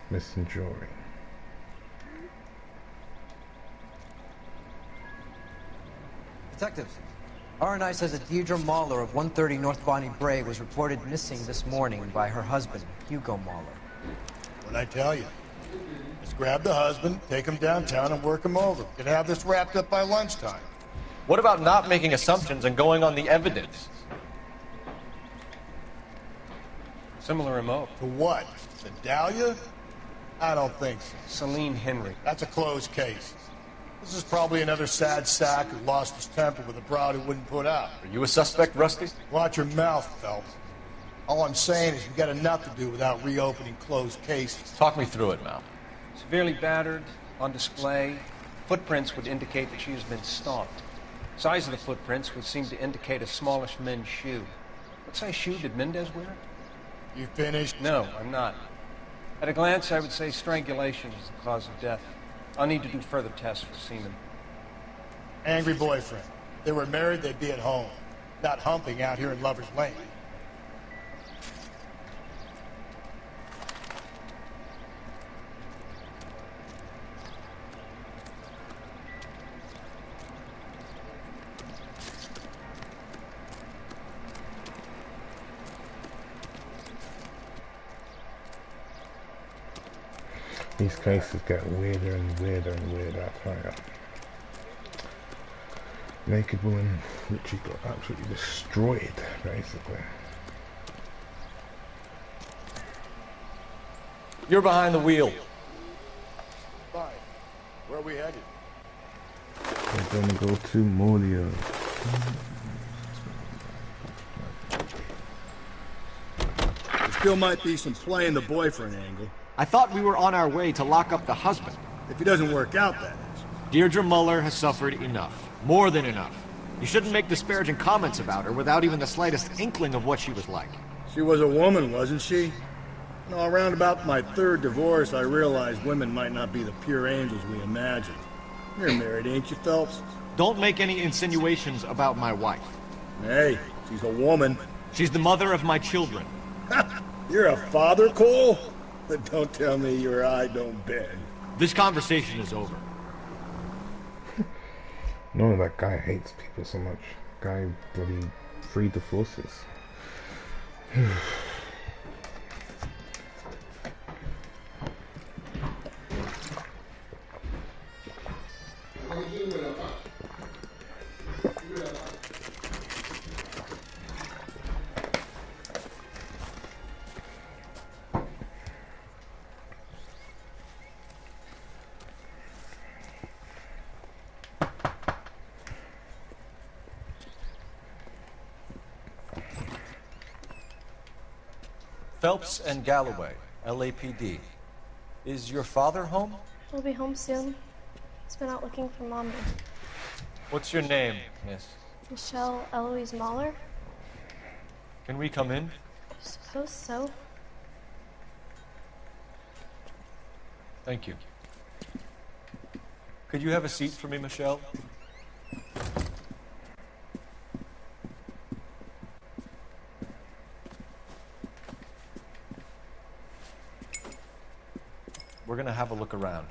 Missing jewelry. Detectives, RNI says that Deirdre Muller of 130 North Bonnie Bray was reported missing this morning by her husband, Hugo Muller. What'd I tell you? Let's grab the husband, take him downtown, and work him over. Could have this wrapped up by lunchtime. What about not making assumptions and going on the evidence? Similar MO. To what? The Dahlia? I don't think so. Celine Henry. That's a closed case. This is probably another sad sack who lost his temper with a broad who wouldn't put out. Are you a suspect, Rusty? Watch your mouth, Phelps. All I'm saying is we got enough to do without reopening closed cases. Talk me through it, Mal. Severely battered, on display. Footprints would indicate that she has been stalked. Size of the footprints would seem to indicate a smallish men's shoe. What size shoe did Mendez wear? You finished? No, I'm not. At a glance, I would say strangulation is the cause of death. I'll need to do further tests for semen. Angry boyfriend. If they were married, they'd be at home. Not humping out here in Lover's Lane. These cases get weirder and weirder and weirder, I tell you. Naked woman literally got absolutely destroyed, basically. You're behind the wheel. Fine. Where are we headed? We're gonna go to Molia. There still might be some playing the boyfriend angle. I thought we were on our way to lock up the husband. If he doesn't work out, that is. Deirdre Muller has suffered enough. More than enough. You shouldn't make disparaging comments about her without even the slightest inkling of what she was like. She was a woman, wasn't she? No, around about my third divorce, I realized women might not be the pure angels we imagined. You're married, ain't you, Phelps? Don't make any insinuations about my wife. Hey, she's a woman. She's the mother of my children. You're a father, Cole? But don't tell me your eye don't bend. This conversation is over. No, that guy hates people so much. Guy bloody freed the forces. Phelps and Galloway, LAPD. Is your father home? He'll be home soon. He's been out looking for Mommy. What's your name, miss? Michelle Eloise Mahler? Can we come in? I suppose so. Thank you. Could you have a seat for me, Michelle? We're gonna have a look around.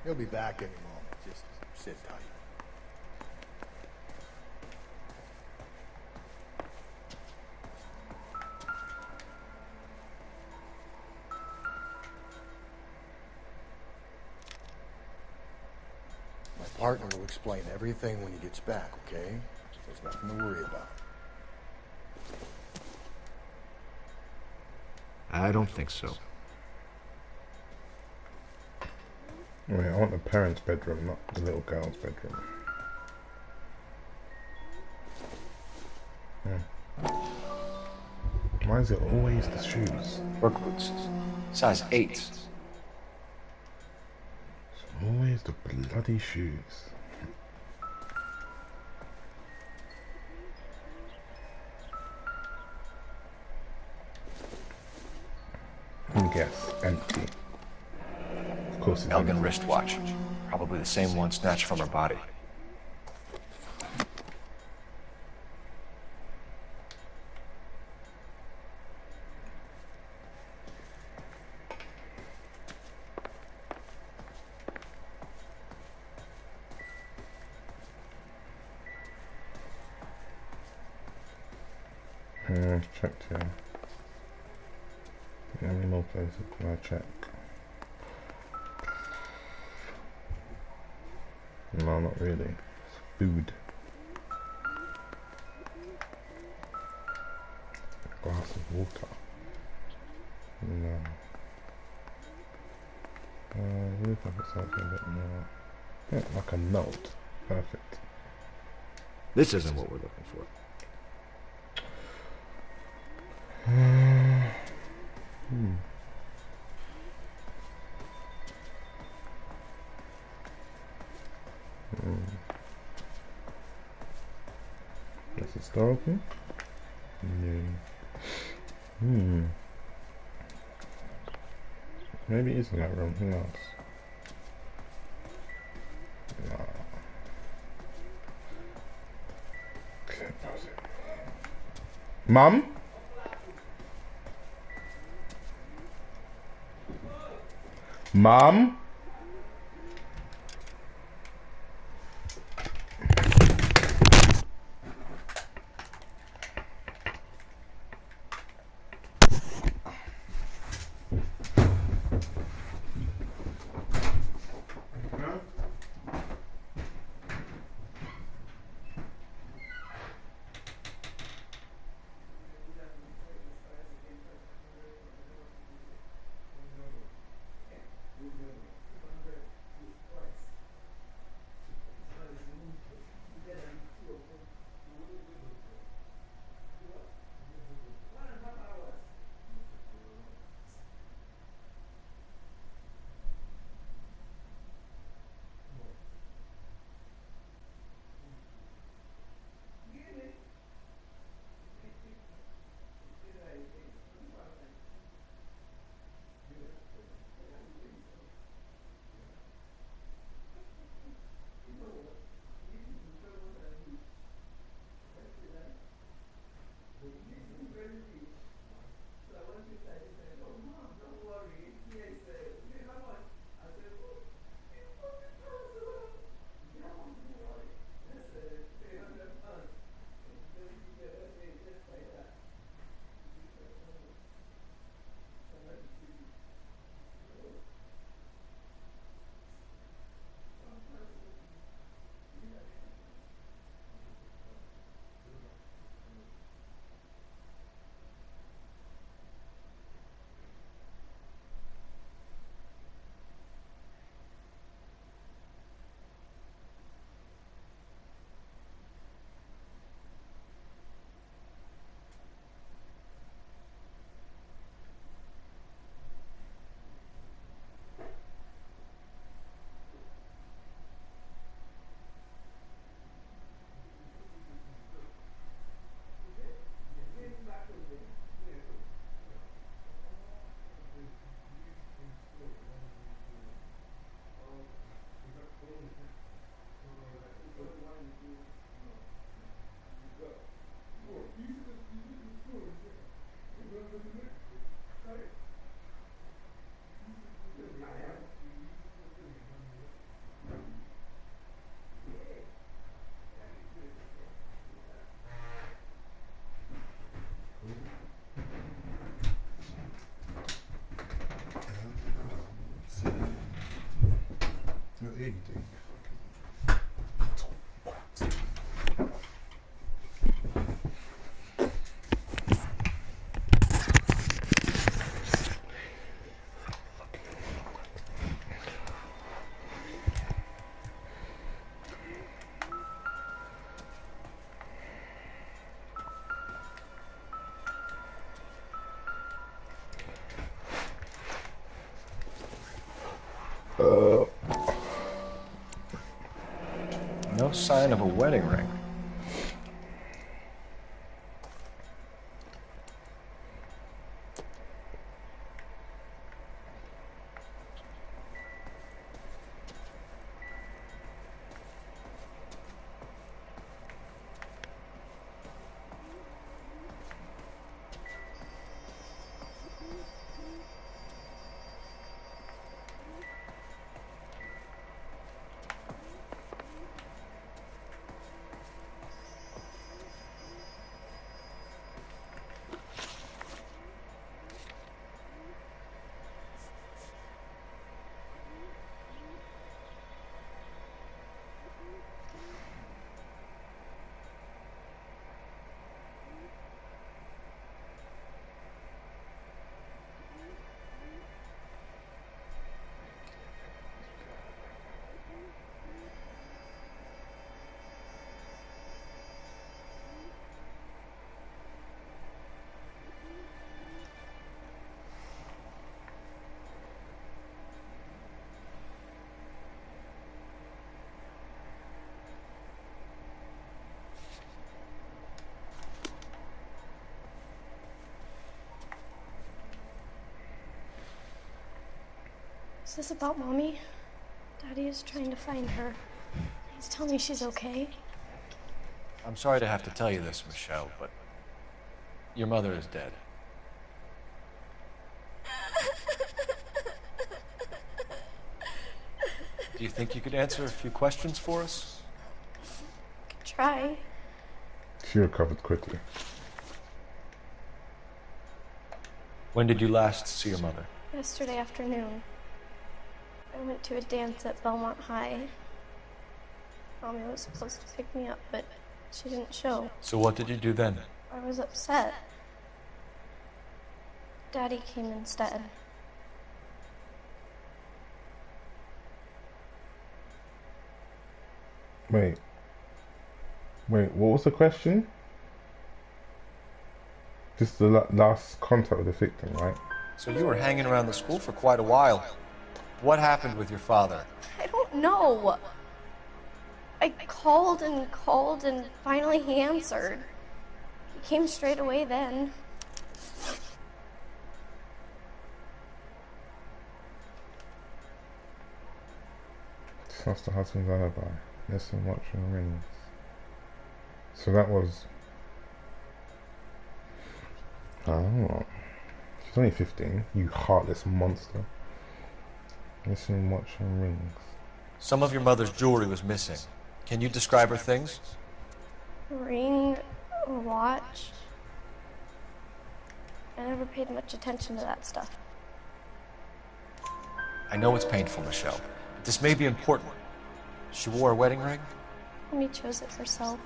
He'll be back any moment. Just sit tight. My partner will explain everything when he gets back, okay? There's nothing to worry about. I don't think so. Wait, I want the parents' bedroom, not the little girl's bedroom. Why is it always the shoes? Work boots. Size 8. It's always the bloody shoes. Yes, empty. Of course it's Elgin empty. wristwatch. Probably the same one snatched from her body. Checked here. How many more places can I check? No, not really. It's food. Glass of water. No. if I put something a bit more. Yeah, like a note. Perfect. This isn't what we're looking for. That's historical. Maybe it is in that room. Who else? No. Okay, pause it. Mum? Mum? No sign of a wedding ring. Is this about Mommy? Daddy is trying to find her. Please tell me she's okay. I'm sorry to have to tell you this, Michelle, but your mother is dead. Do you think you could answer a few questions for us? Try. She recovered quickly. When did you last see your mother? Yesterday afternoon. I went to a dance at Belmont High. Mommy was supposed to pick me up, but she didn't show. So what did you do then? I was upset. Daddy came instead. Wait, what was the question? This is the last contact with the victim, right? So you were hanging around the school for quite a while. What happened with your father? I don't know. I called and finally he answered. He came straight away then. That's the husband's alibi. Listen, watch and rings. So that was... Oh. She's only 15, you heartless monster. Listen, watch and rings. Some of your mother's jewelry was missing. Can you describe her things? A ring, a watch. I never paid much attention to that stuff. I know it's painful, Michelle, but this may be important. She wore a wedding ring? Mommy chose it herself.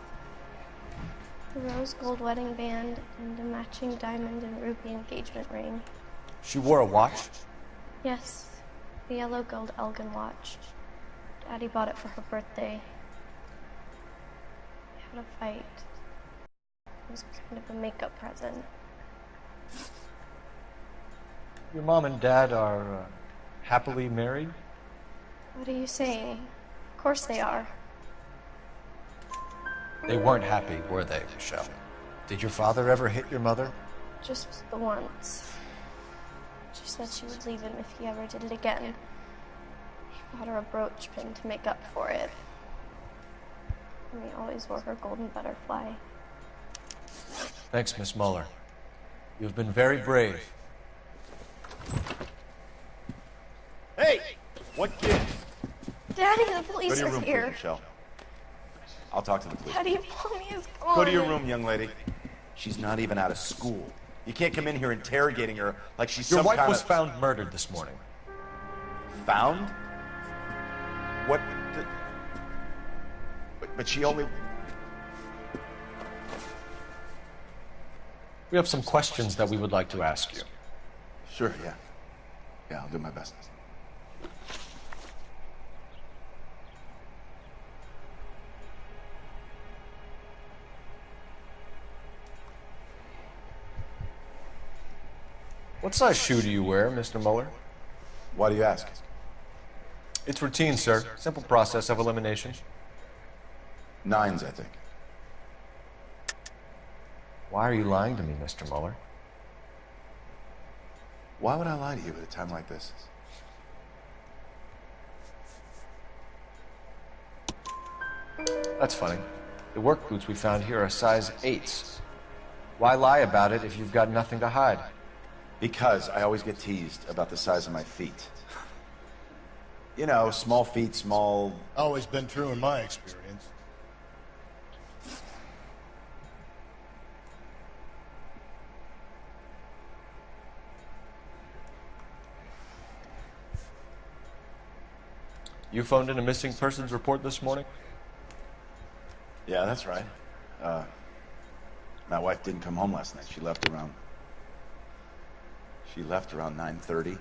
A rose gold wedding band and a matching diamond and ruby engagement ring. She wore a watch? Yes, the yellow gold Elgin watch. Daddy bought it for her birthday. We had a fight. It was kind of a makeup present. Your mom and dad are happily married? What are you saying? Of course they are. They weren't happy, were they, Michelle? Did your father ever hit your mother? Just the once. She said she would leave him if he ever did it again. He bought her a brooch pin to make up for it. And he always wore her golden butterfly. Thanks, Miss Muller. You've been very brave. Hey! What gives? Daddy, the police Go to your are room, here. please, Michelle. I'll talk to the police. Daddy, Mommy is gone. Go to your room, young lady. She's not even out of school. You can't come in here interrogating her like she's Your some wife kind was of... found murdered this morning. Found? What the... But she only... We have some questions that we would like to ask you. Sure, yeah. Yeah, I'll do my best. What size shoe do you wear, Mr. Muller? Why do you ask? It's routine, sir. Simple process of elimination. 9s, I think. Why are you lying to me, Mr. Muller? Why would I lie to you at a time like this? That's funny. The work boots we found here are size 8s. Why lie about it if you've got nothing to hide? Because I always get teased about the size of my feet. You know, small feet, small... Always been true in my experience. You phoned in a missing persons report this morning? Yeah, that's right. My wife didn't come home last night. She left around 9:30.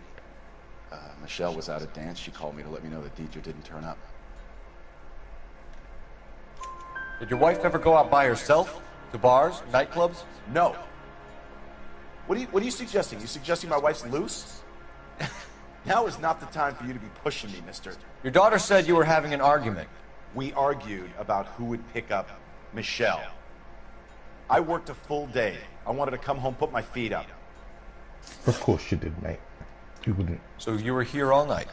Michelle was out at dance. She called me to let me know that Deidre didn't turn up. Did your wife ever go out by herself? To bars, nightclubs? No. What are you suggesting? You suggesting my wife's loose? Now is not the time for you to be pushing me, mister. Your daughter said you were having an argument. We argued about who would pick up Michelle. I worked a full day. I wanted to come home, put my feet up. Of course you did, mate. You wouldn't. So you were here all night?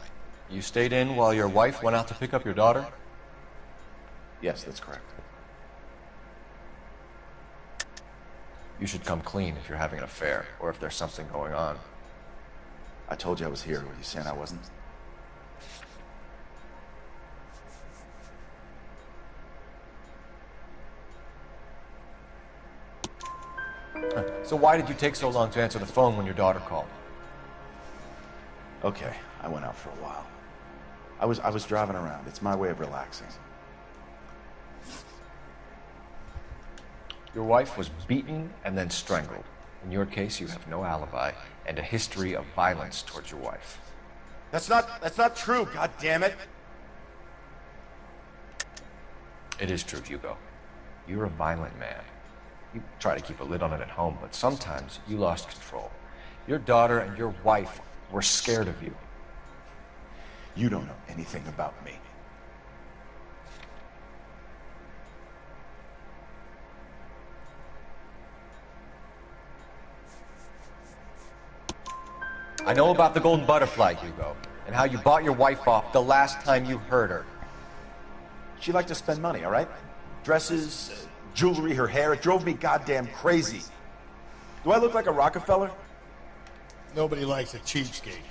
You stayed in while your wife went out to pick up your daughter? Yes, that's correct. You should come clean if you're having an affair, or if there's something going on. I told you I was here. Were you saying I wasn't? So why did you take so long to answer the phone when your daughter called? Okay, I went out for a while. I was driving around. It's my way of relaxing. Your wife was beaten and then strangled. In your case, you have no alibi and a history of violence towards your wife. That's not true, god damn it. It is true, Hugo. You're a violent man. You try to keep a lid on it at home, but sometimes you lost control. Your daughter and your wife were scared of you. You don't know anything about me. I know about the golden butterfly, Hugo, and how you bought your wife off the last time you heard her. She liked to spend money, all right? Dresses, jewelry, her hair. It drove me goddamn crazy. Do I look like a Rockefeller? Nobody likes a cheapskate, Hugo.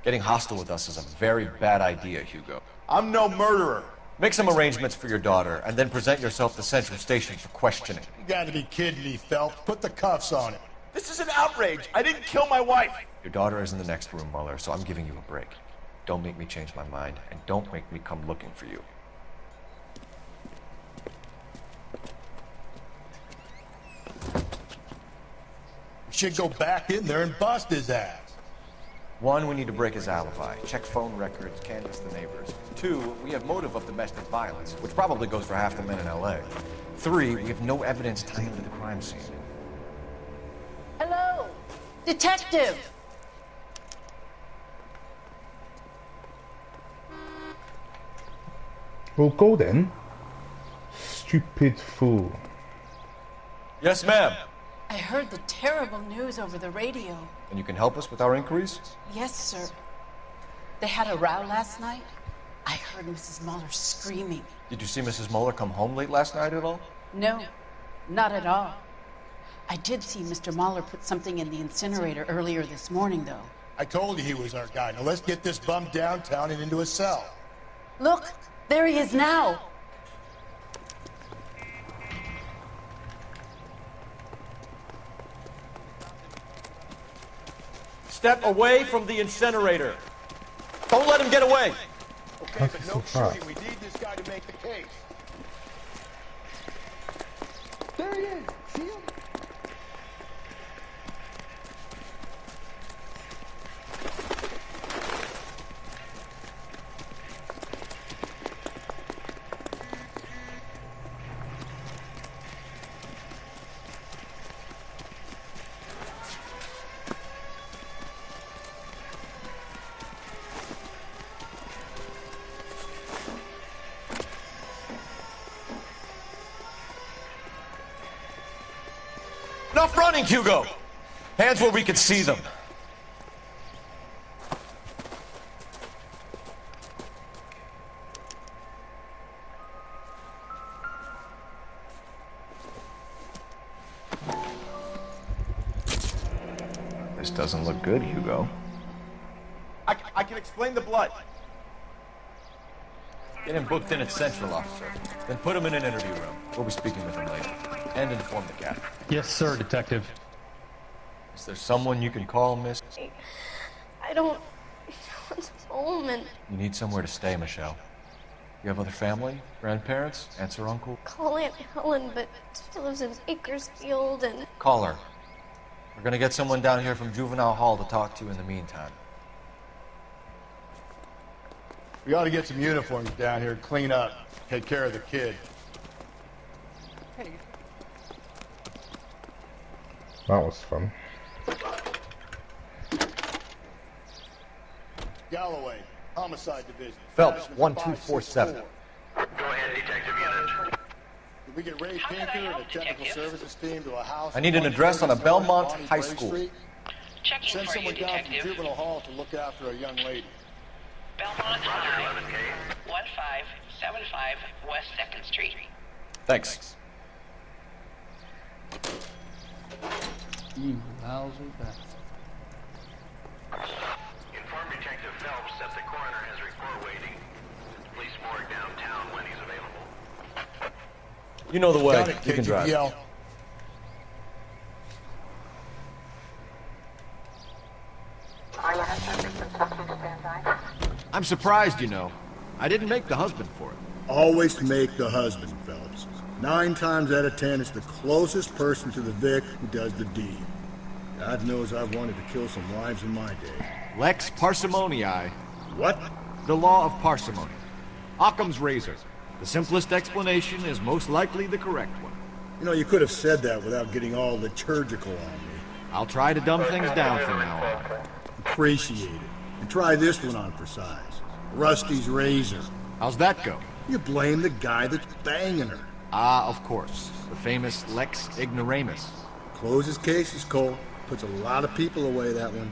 Getting hostile with us is a very bad idea, Hugo. I'm no murderer. Make some arrangements for your daughter, and then present yourself to Central Station for questioning. You gotta be kidding me, Phelps. Put the cuffs on him. This is an outrage. I didn't kill my wife. Your daughter is in the next room, Mueller, so I'm giving you a break. Don't make me change my mind, and don't make me come looking for you. We should go back in there and bust his ass. 1, we need to break his alibi. Check phone records, canvass the neighbors. 2, we have motive of domestic violence, which probably goes for half the men in L.A. 3, we have no evidence tying him to the crime scene. Hello, detective. Well, go then. Stupid fool. Yes, ma'am. I heard the terrible news over the radio. And you can help us with our inquiries? Yes, sir. They had a row last night. I heard Mrs. Mueller screaming. Did you see Mrs. Mueller come home late last night at all? No, not at all. I did see Mr. Mueller put something in the incinerator earlier this morning, though. I told you he was our guy. Now let's get this bum downtown and into a cell. Look, there he is now. Step away from the incinerator. Don't let him get away. Okay, but no shooting. We need this guy to make the case. There he is. See him? Enough running, Hugo! Hands where we can see them. This doesn't look good, Hugo. I can explain the blood. Get him booked in at Central, officer. Then put him in an interview room. We'll be speaking with him later. And inform the captain. Yes, sir, Detective. Is there someone you can call, miss? I don't want home and You need somewhere to stay, Michelle. You have other family? Grandparents? Aunts or uncle? call Aunt Helen, but she lives in Bakersfield and Call her. We're gonna get someone down here from Juvenile Hall to talk to you in the meantime. We ought to get some uniforms down here, clean up, take care of the kid. That was fun. Galloway, Homicide Division. Phelps, 1247. Go ahead, Detective Unit. Did we get Ray Pinker and the technical services team to a house? I need an address on a Belmont High School. Check checking Send for you, someone down from Detective. juvenile hall to look after a young lady. Belmont High, 1575 West 2nd Street. Thanks. You lousy bastard. Inform Detective Phelps that the coroner has report waiting at the police morgue downtown when he's available. You know the way. Got it, You can drive. KGPL. I'm surprised, you know. I didn't make the husband for it. Always make the husband, Phelps. 9 times out of 10, it's the closest person to the Vic who does the deed. God knows I've wanted to kill some lives in my day. Lex parsimoniae. What? The law of parsimony. Occam's razor. The simplest explanation is most likely the correct one. You know, you could have said that without getting all liturgical on me. I'll try to dumb things down from now on. Appreciate it. And try this one on for size. Rusty's razor. How's that go? You blame the guy that's banging her. Ah, of course. The famous Lex Ignoramus. Closes cases, Cole. Puts a lot of people away, that one.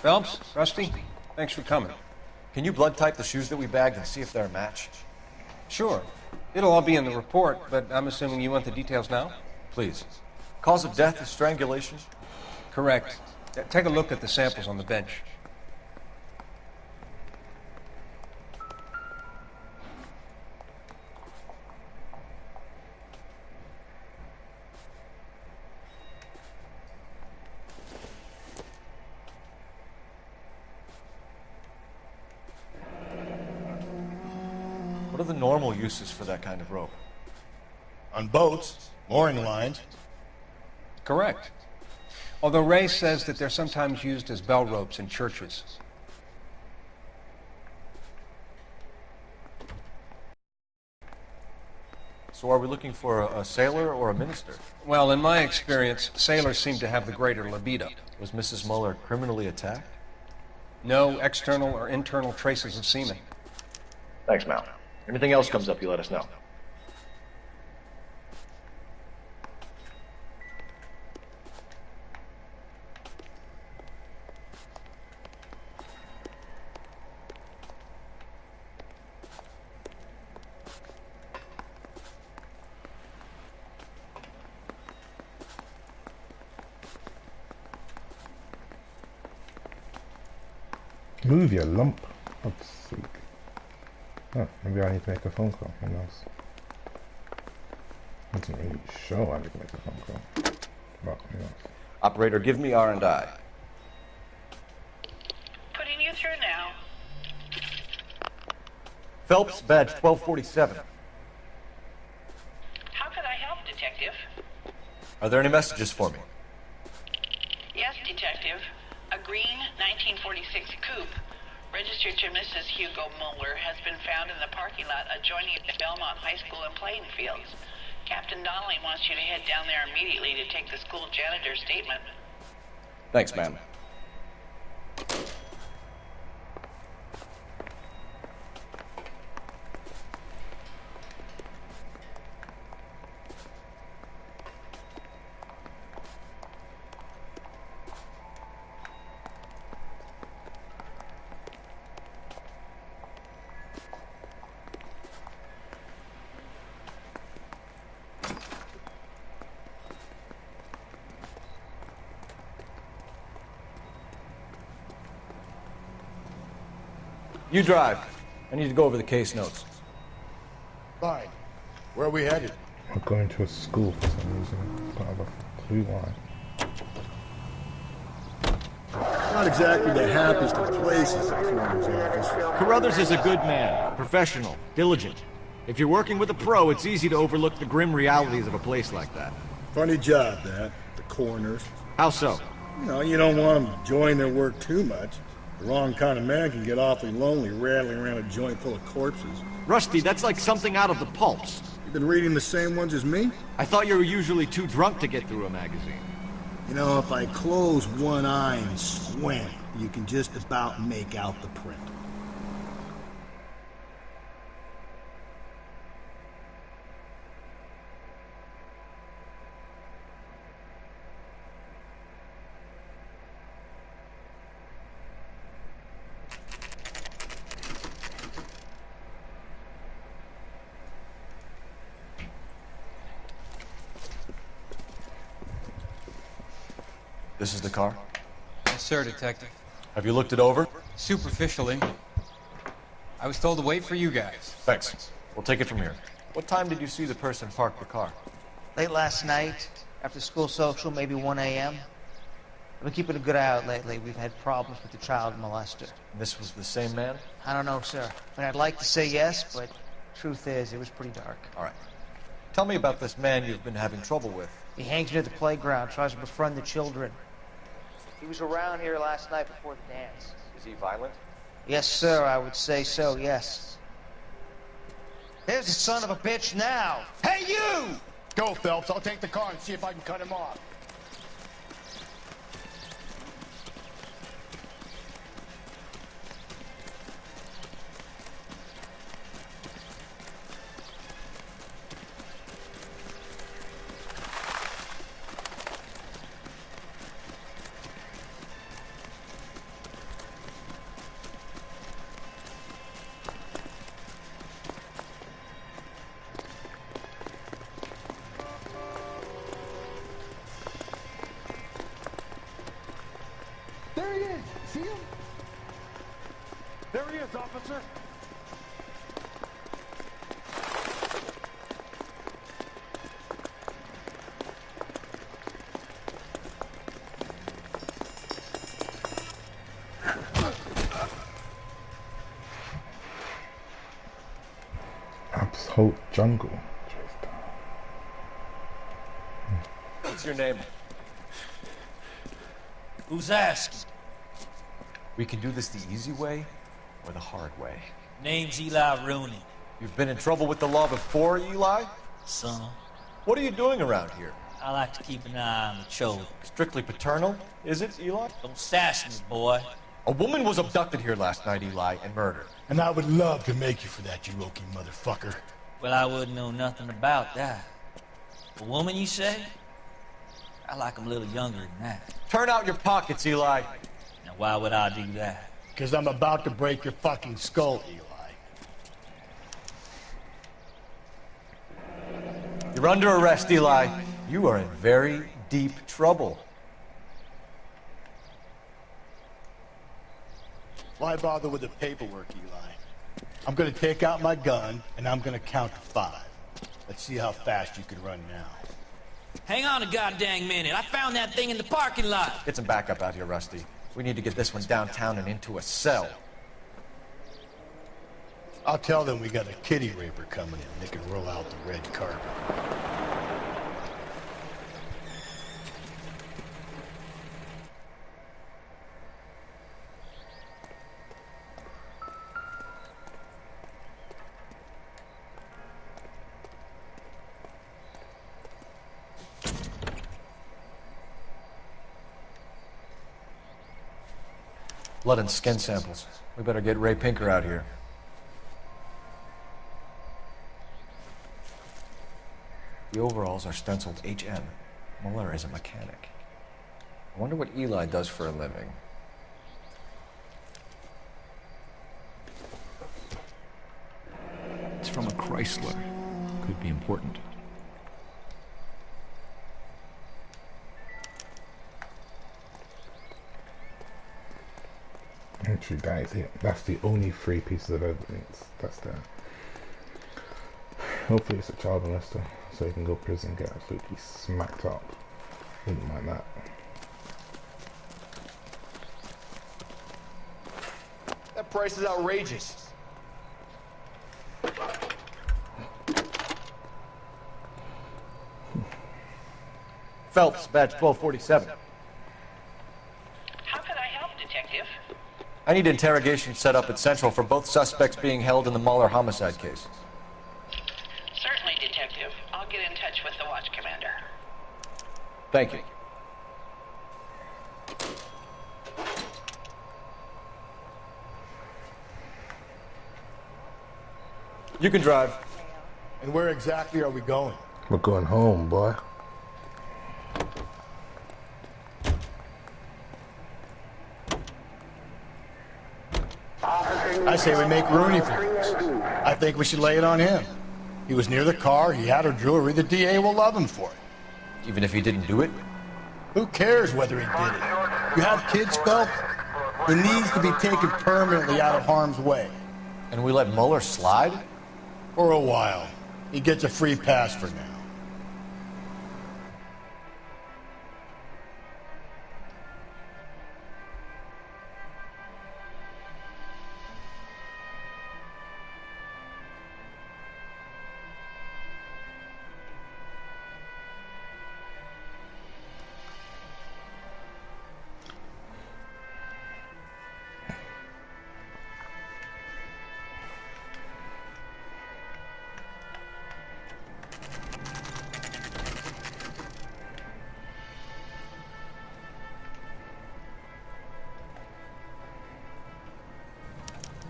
Phelps, Rusty, thanks for coming. Can you blood type the shoes that we bagged and see if they're a match? Sure. It'll all be in the report, but I'm assuming you want the details now? Please. Cause of death is strangulation? Correct. Take a look at the samples on the bench. What are the normal uses for that kind of rope? On boats, mooring lines. Correct. Although Ray says that they're sometimes used as bell ropes in churches. So are we looking for a sailor or a minister? Well, in my experience, sailors seem to have the greater libido. Was Mrs. Muller criminally attacked? No external or internal traces of semen. Thanks, Mal. Anything else comes up, you let us know. Move your lump. God's sake. Oh, maybe I need to make a phone call. Who knows? I didn't really show I need to make a phone call. But who knows? Operator, give me R&I. Putting you through now. Phelps, badge 1247. How could I help, Detective? Are there any messages for me? Yes, Detective. A green 1946 coupe, registered to Mrs. Hugo Muller, has been found in the parking lot adjoining the Belmont High School and playing fields. Captain Donnelly wants you to head down there immediately to take the school janitor's statement. Thanks, ma'am. You drive. I need to go over the case notes. Fine. Where are we headed? I'm going to a school for some reason. Don't have a clue why. Not exactly the happiest of places, the coroner's office. Carruthers is a good man, professional, diligent. If you're working with a pro, it's easy to overlook the grim realities of a place like that. Funny job, that. The coroner's. How so? You know, you don't want them enjoying their work too much. The wrong kind of man can get awfully lonely rattling around a joint full of corpses. Rusty, that's like something out of the pulps. You've been reading the same ones as me? I thought you were usually too drunk to get through a magazine. You know, if I close one eye and squint, you can just about make out the print. This is the car? Yes, sir, Detective. Have you looked it over? Superficially. I was told to wait for you guys. Thanks. We'll take it from here. What time did you see the person park the car? Late last night, after school social, maybe 1 a.m. I've been keeping a good eye out lately. We've had problems with the child molester. This was the same man? I don't know, sir. I mean, I'd like to say yes, but truth is, it was pretty dark. All right. Tell me about this man you've been having trouble with. He hangs near the playground, tries to befriend the children. He was around here last night before the dance. Is he violent? Yes, sir, I would say so, yes. There's the son of a bitch now. Hey, you! Go, Phelps. I'll take the car and see if I can cut him off. There he is. See him? There he is, officer. Absolute jungle. What's your name? Who's asking? We can do this the easy way or the hard way. Name's Eli Rooney. You've been in trouble with the law before, Eli? Son, What are you doing around here? I like to keep an eye on the children. Strictly paternal, is it, Eli? Don't sass me, boy. A woman was abducted here last night, Eli, and murdered. And I would love to make you for that, you rookie motherfucker. Well, I wouldn't know nothing about that. A woman, you say? I like 'em a little younger than that. Turn out your pockets, Eli. Now, why would I do that? Because I'm about to break your fucking skull, Eli. You're under arrest, Eli. You are in very deep trouble. Why bother with the paperwork, Eli? I'm gonna take out my gun, and I'm gonna count to 5. Let's see how fast you can run now. Hang on a goddamn minute. I found that thing in the parking lot. Get some backup out here, Rusty. We need to get this one downtown and into a cell. I'll tell them we got a kitty raper coming in. They can roll out the red carpet. Blood and skin samples. We better get Ray Pinker out here. The overalls are stenciled HM. Muller is a mechanic. I wonder what Eli does for a living. It's from a Chrysler. Could be important. Actually, that is it. That's the only 3 pieces of evidence that's there. Hopefully it's a child molester, so he can go to prison and get absolutely smacked up. Wouldn't mind that. That price is outrageous. Phelps, badge 1247. How can I help, Detective? I need interrogation set up at Central for both suspects being held in the Mahler homicide case. Certainly, Detective. I'll get in touch with the watch commander. Thank you. You can drive. And where exactly are we going? We're going home, boy. I say we make Rooney for this. I think we should lay it on him. He was near the car, he had her jewelry, the DA will love him for it. Even if he didn't do it? Who cares whether he did it? You have kids, Phelps? He needs to be taken permanently out of harm's way. And we let Mueller slide? For a while. He gets a free pass for now.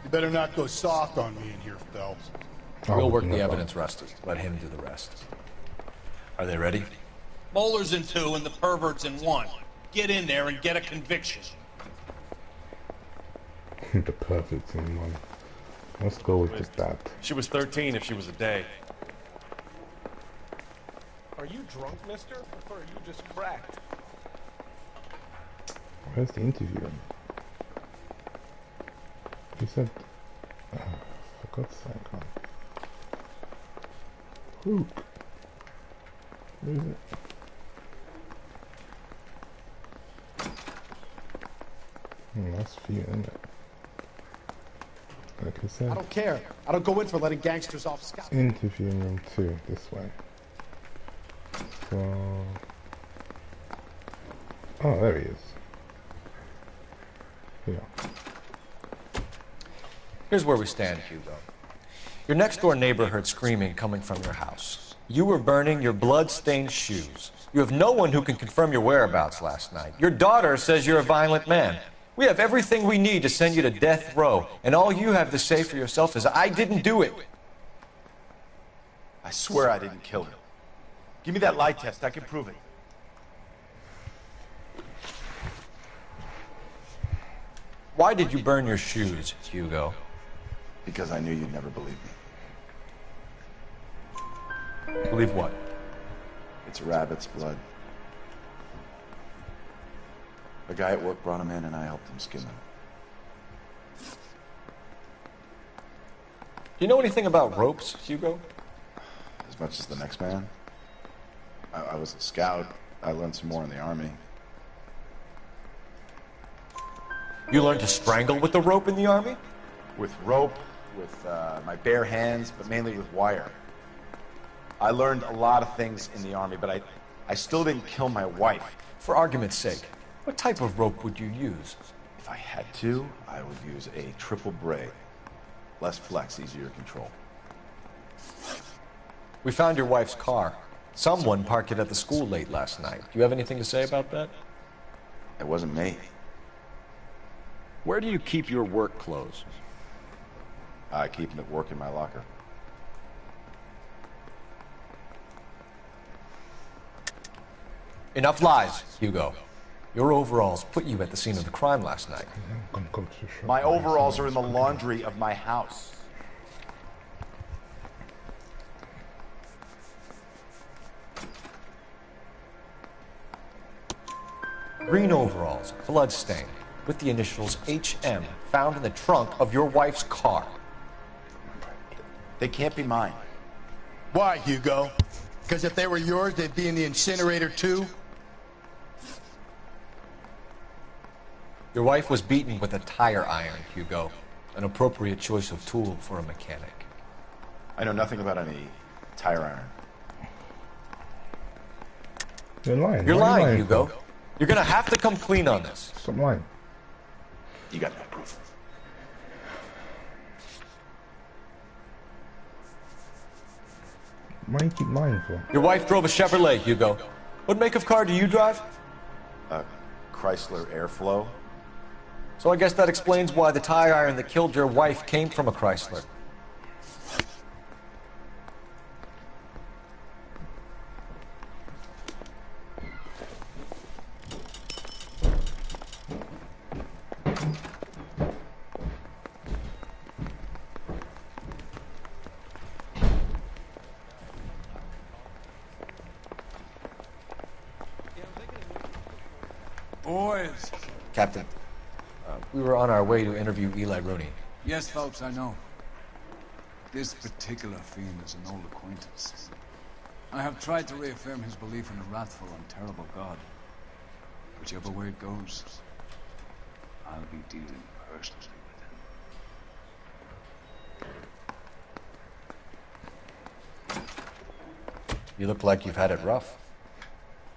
You better not go soft on me in here, Phelps. We'll work the evidence, Rusty. Let him do the rest. Are they ready? Moeller's in 2 and the pervert's in 1. Get in there and get a conviction. The perfect in 1. Let's go with that. She was 13 if she was a day. Are you drunk, mister? Or are you just cracked? Where's the interview? He said, for God's sake, Hook. Where is it? That's for you, isn't it? Like I said. I don't care. I don't go in for letting gangsters off scot. Interview room 2, this way. So... Oh, there he is. Yeah. Here's where we stand, Hugo. Your next-door neighbor heard screaming coming from your house. You were burning your blood-stained shoes. You have no one who can confirm your whereabouts last night. Your daughter says you're a violent man. We have everything we need to send you to death row, and all you have to say for yourself is, I didn't do it. I swear I didn't kill him. Give me that lie test. I can prove it. Why did you burn your shoes, Hugo? Because I knew you'd never believe me. Believe what? It's rabbit's blood. A guy at work brought him in and I helped him skin them. Do you know anything about ropes, Hugo? As much as the next man. I was a scout. I learned some more in the army. You learned to strangle with the rope in the army? With rope, with my bare hands, but mainly with wire. I learned a lot of things in the army, but I still didn't kill my wife. For argument's sake, what type of rope would you use? If I had to, I would use a triple braid. Less flex, easier to control. We found your wife's car. Someone parked it at the school late last night. Do you have anything to say about that? It wasn't me. Where do you keep your work clothes? I keep them at work in my locker. Enough lies, Hugo. Your overalls put you at the scene of the crime last night. My overalls are in the laundry of my house. Green overalls, bloodstained. with the initials HM found in the trunk of your wife's car. They can't be mine. Why, Hugo? Because if they were yours, they'd be in the incinerator too? Your wife was beaten with a tire iron, Hugo. An appropriate choice of tool for a mechanic. I know nothing about any tire iron. You're lying. You're Why are you lying, Hugo. for? You're gonna have to come clean on this. Stop lying. You got no proof. Why do you keep lying for? Your wife drove a Chevrolet, Hugo. What make of car do you drive? A Chrysler Airflow. So I guess that explains why the tire iron that killed your wife came from a Chrysler. Boys. Captain, we were on our way to interview Eli Rooney. Yes, Phelps, I know. This particular fiend is an old acquaintance. I have tried to reaffirm his belief in a wrathful and terrible God. Whichever way it goes, I'll be dealing personally with him. You look like you've had it rough.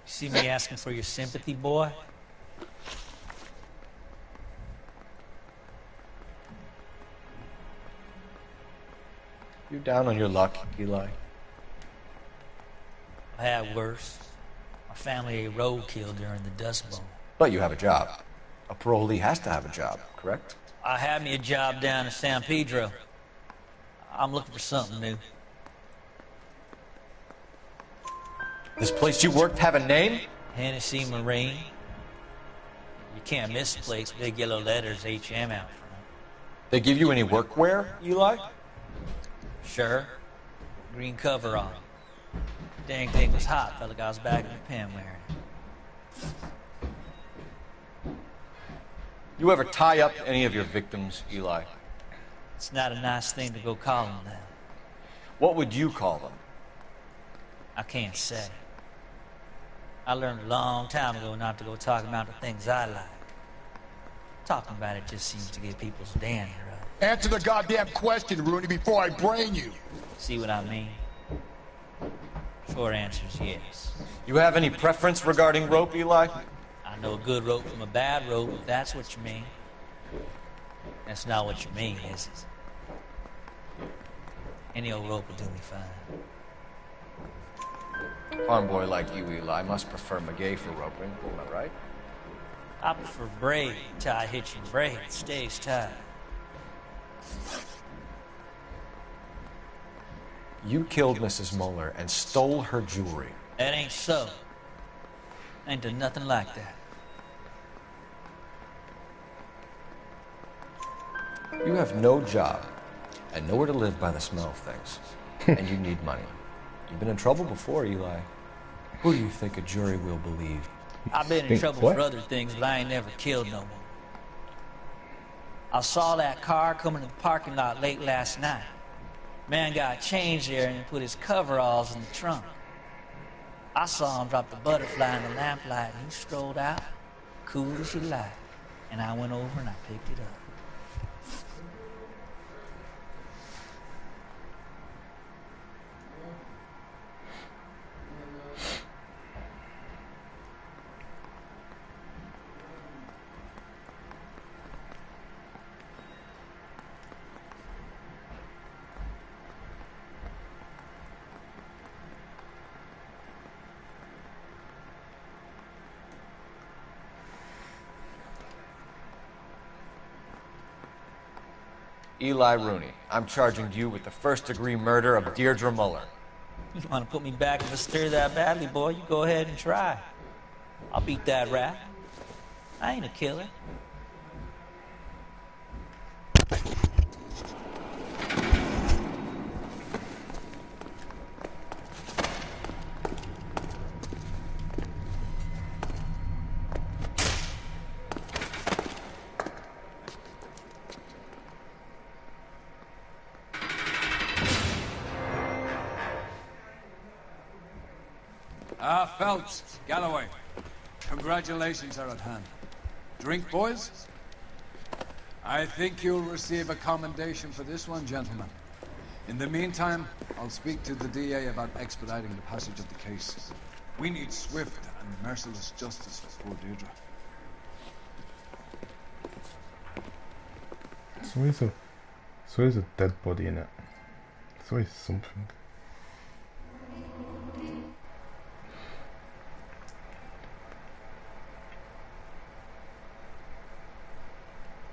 See me asking for your sympathy, boy? You're down on your luck, Eli. I had worse. My family ate roadkill during the Dust Bowl. But you have a job. A parolee has to have a job, correct? I had me a job down in San Pedro. I'm looking for something new. This place you worked have a name? Hennessy Marine. You can't misplace big yellow letters HM out front. They give you any workwear, Eli? Sure. Green coverall. Dang thing was hot. Felt like I was back in the pen wearing it. You ever tie up any of your victims, Eli? It's not a nice thing to go call them that. What would you call them? I can't say. I learned a long time ago not to go talking about the things I like. Talking about it just seems to get people's dander up. Answer the goddamn question, Rooney, before I brain you. See what I mean? Short answer is yes. You have any preference regarding rope, Eli? I know a good rope from a bad rope, if that's what you mean. That's not what you mean, is it? Any old rope will do me fine. Farm boy like you, Eli, must prefer Magay for roping, am I right? I prefer braid, tie hitching braid, stays tied. You killed Mrs. Muller and stole her jewelry. That ain't so. I ain't done nothing like that. You have no job and nowhere to live by the smell of things. And you need money. You've been in trouble before, Eli. Who do you think a jury will believe? I've been in trouble for other things, but I ain't never killed no one. I saw that car coming to the parking lot late last night. Man got changed there and put his coveralls in the trunk. I saw him drop the butterfly in the lamplight and he strolled out, cool as you like. And I went over and I picked it up. Eli Rooney, I'm charging you with the first-degree murder of Deirdre Muller. You want to put me back in the stir that badly, boy? You go ahead and try. I'll beat that rap. I ain't a killer. Phelps, Galloway. Congratulations are at hand. Drink, boys? I think you'll receive a commendation for this one, gentlemen. In the meantime, I'll speak to the DA about expediting the passage of the case. We need swift and merciless justice for poor Deirdre. It's always a dead body in it. It's always something.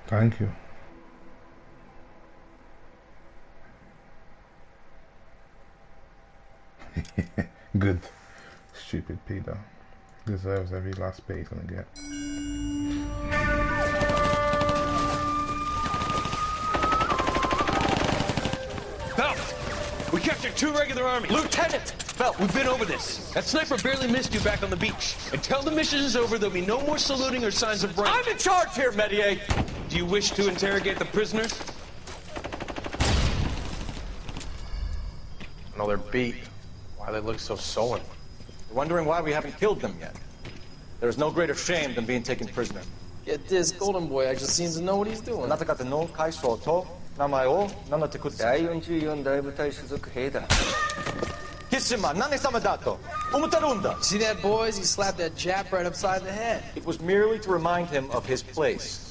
Thank you. Good. Stupid Peter. Deserves every last bit he's gonna get. Phelps! We captured 2 regular army. Lieutenant! Phelps, we've been over this. That sniper barely missed you back on the beach. Until the mission is over, there'll be no more saluting or signs of rank. I'm in charge here, Medier! Do you wish to interrogate the prisoners? No, they're beat. Why they look so sullen? You're wondering why we haven't killed them yet. There's no greater shame than being taken prisoner. Get this, Golden Boy actually seems to know what he's doing. あなた方の階層と名前を名乗ってください。第44大部隊所属兵だ。キッシュマン、何様だと思ってるんだ。See that, boys? He slapped that Jap right upside the head. It was merely to remind him of his place.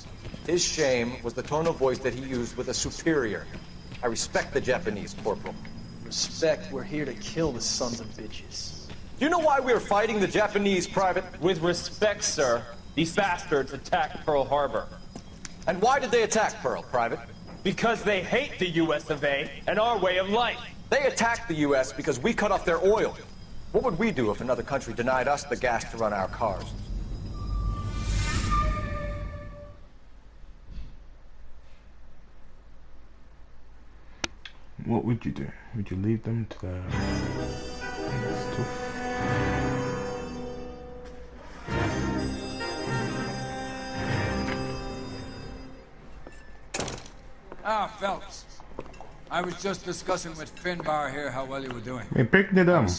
His shame was the tone of voice that he used with a superior. I respect the Japanese, Corporal. Respect, we're here to kill the sons of bitches. You know why we're fighting the Japanese, Private? With respect, sir, these bastards attacked Pearl Harbor. And why did they attack Pearl, Private? Because they hate the US of A and our way of life. They attacked the US because we cut off their oil. What would we do if another country denied us the gas to run our cars? What would you do? Would you leave them to their stuff? Phelps. I was just discussing with Finbar here how well you were doing. Hey, pick it up.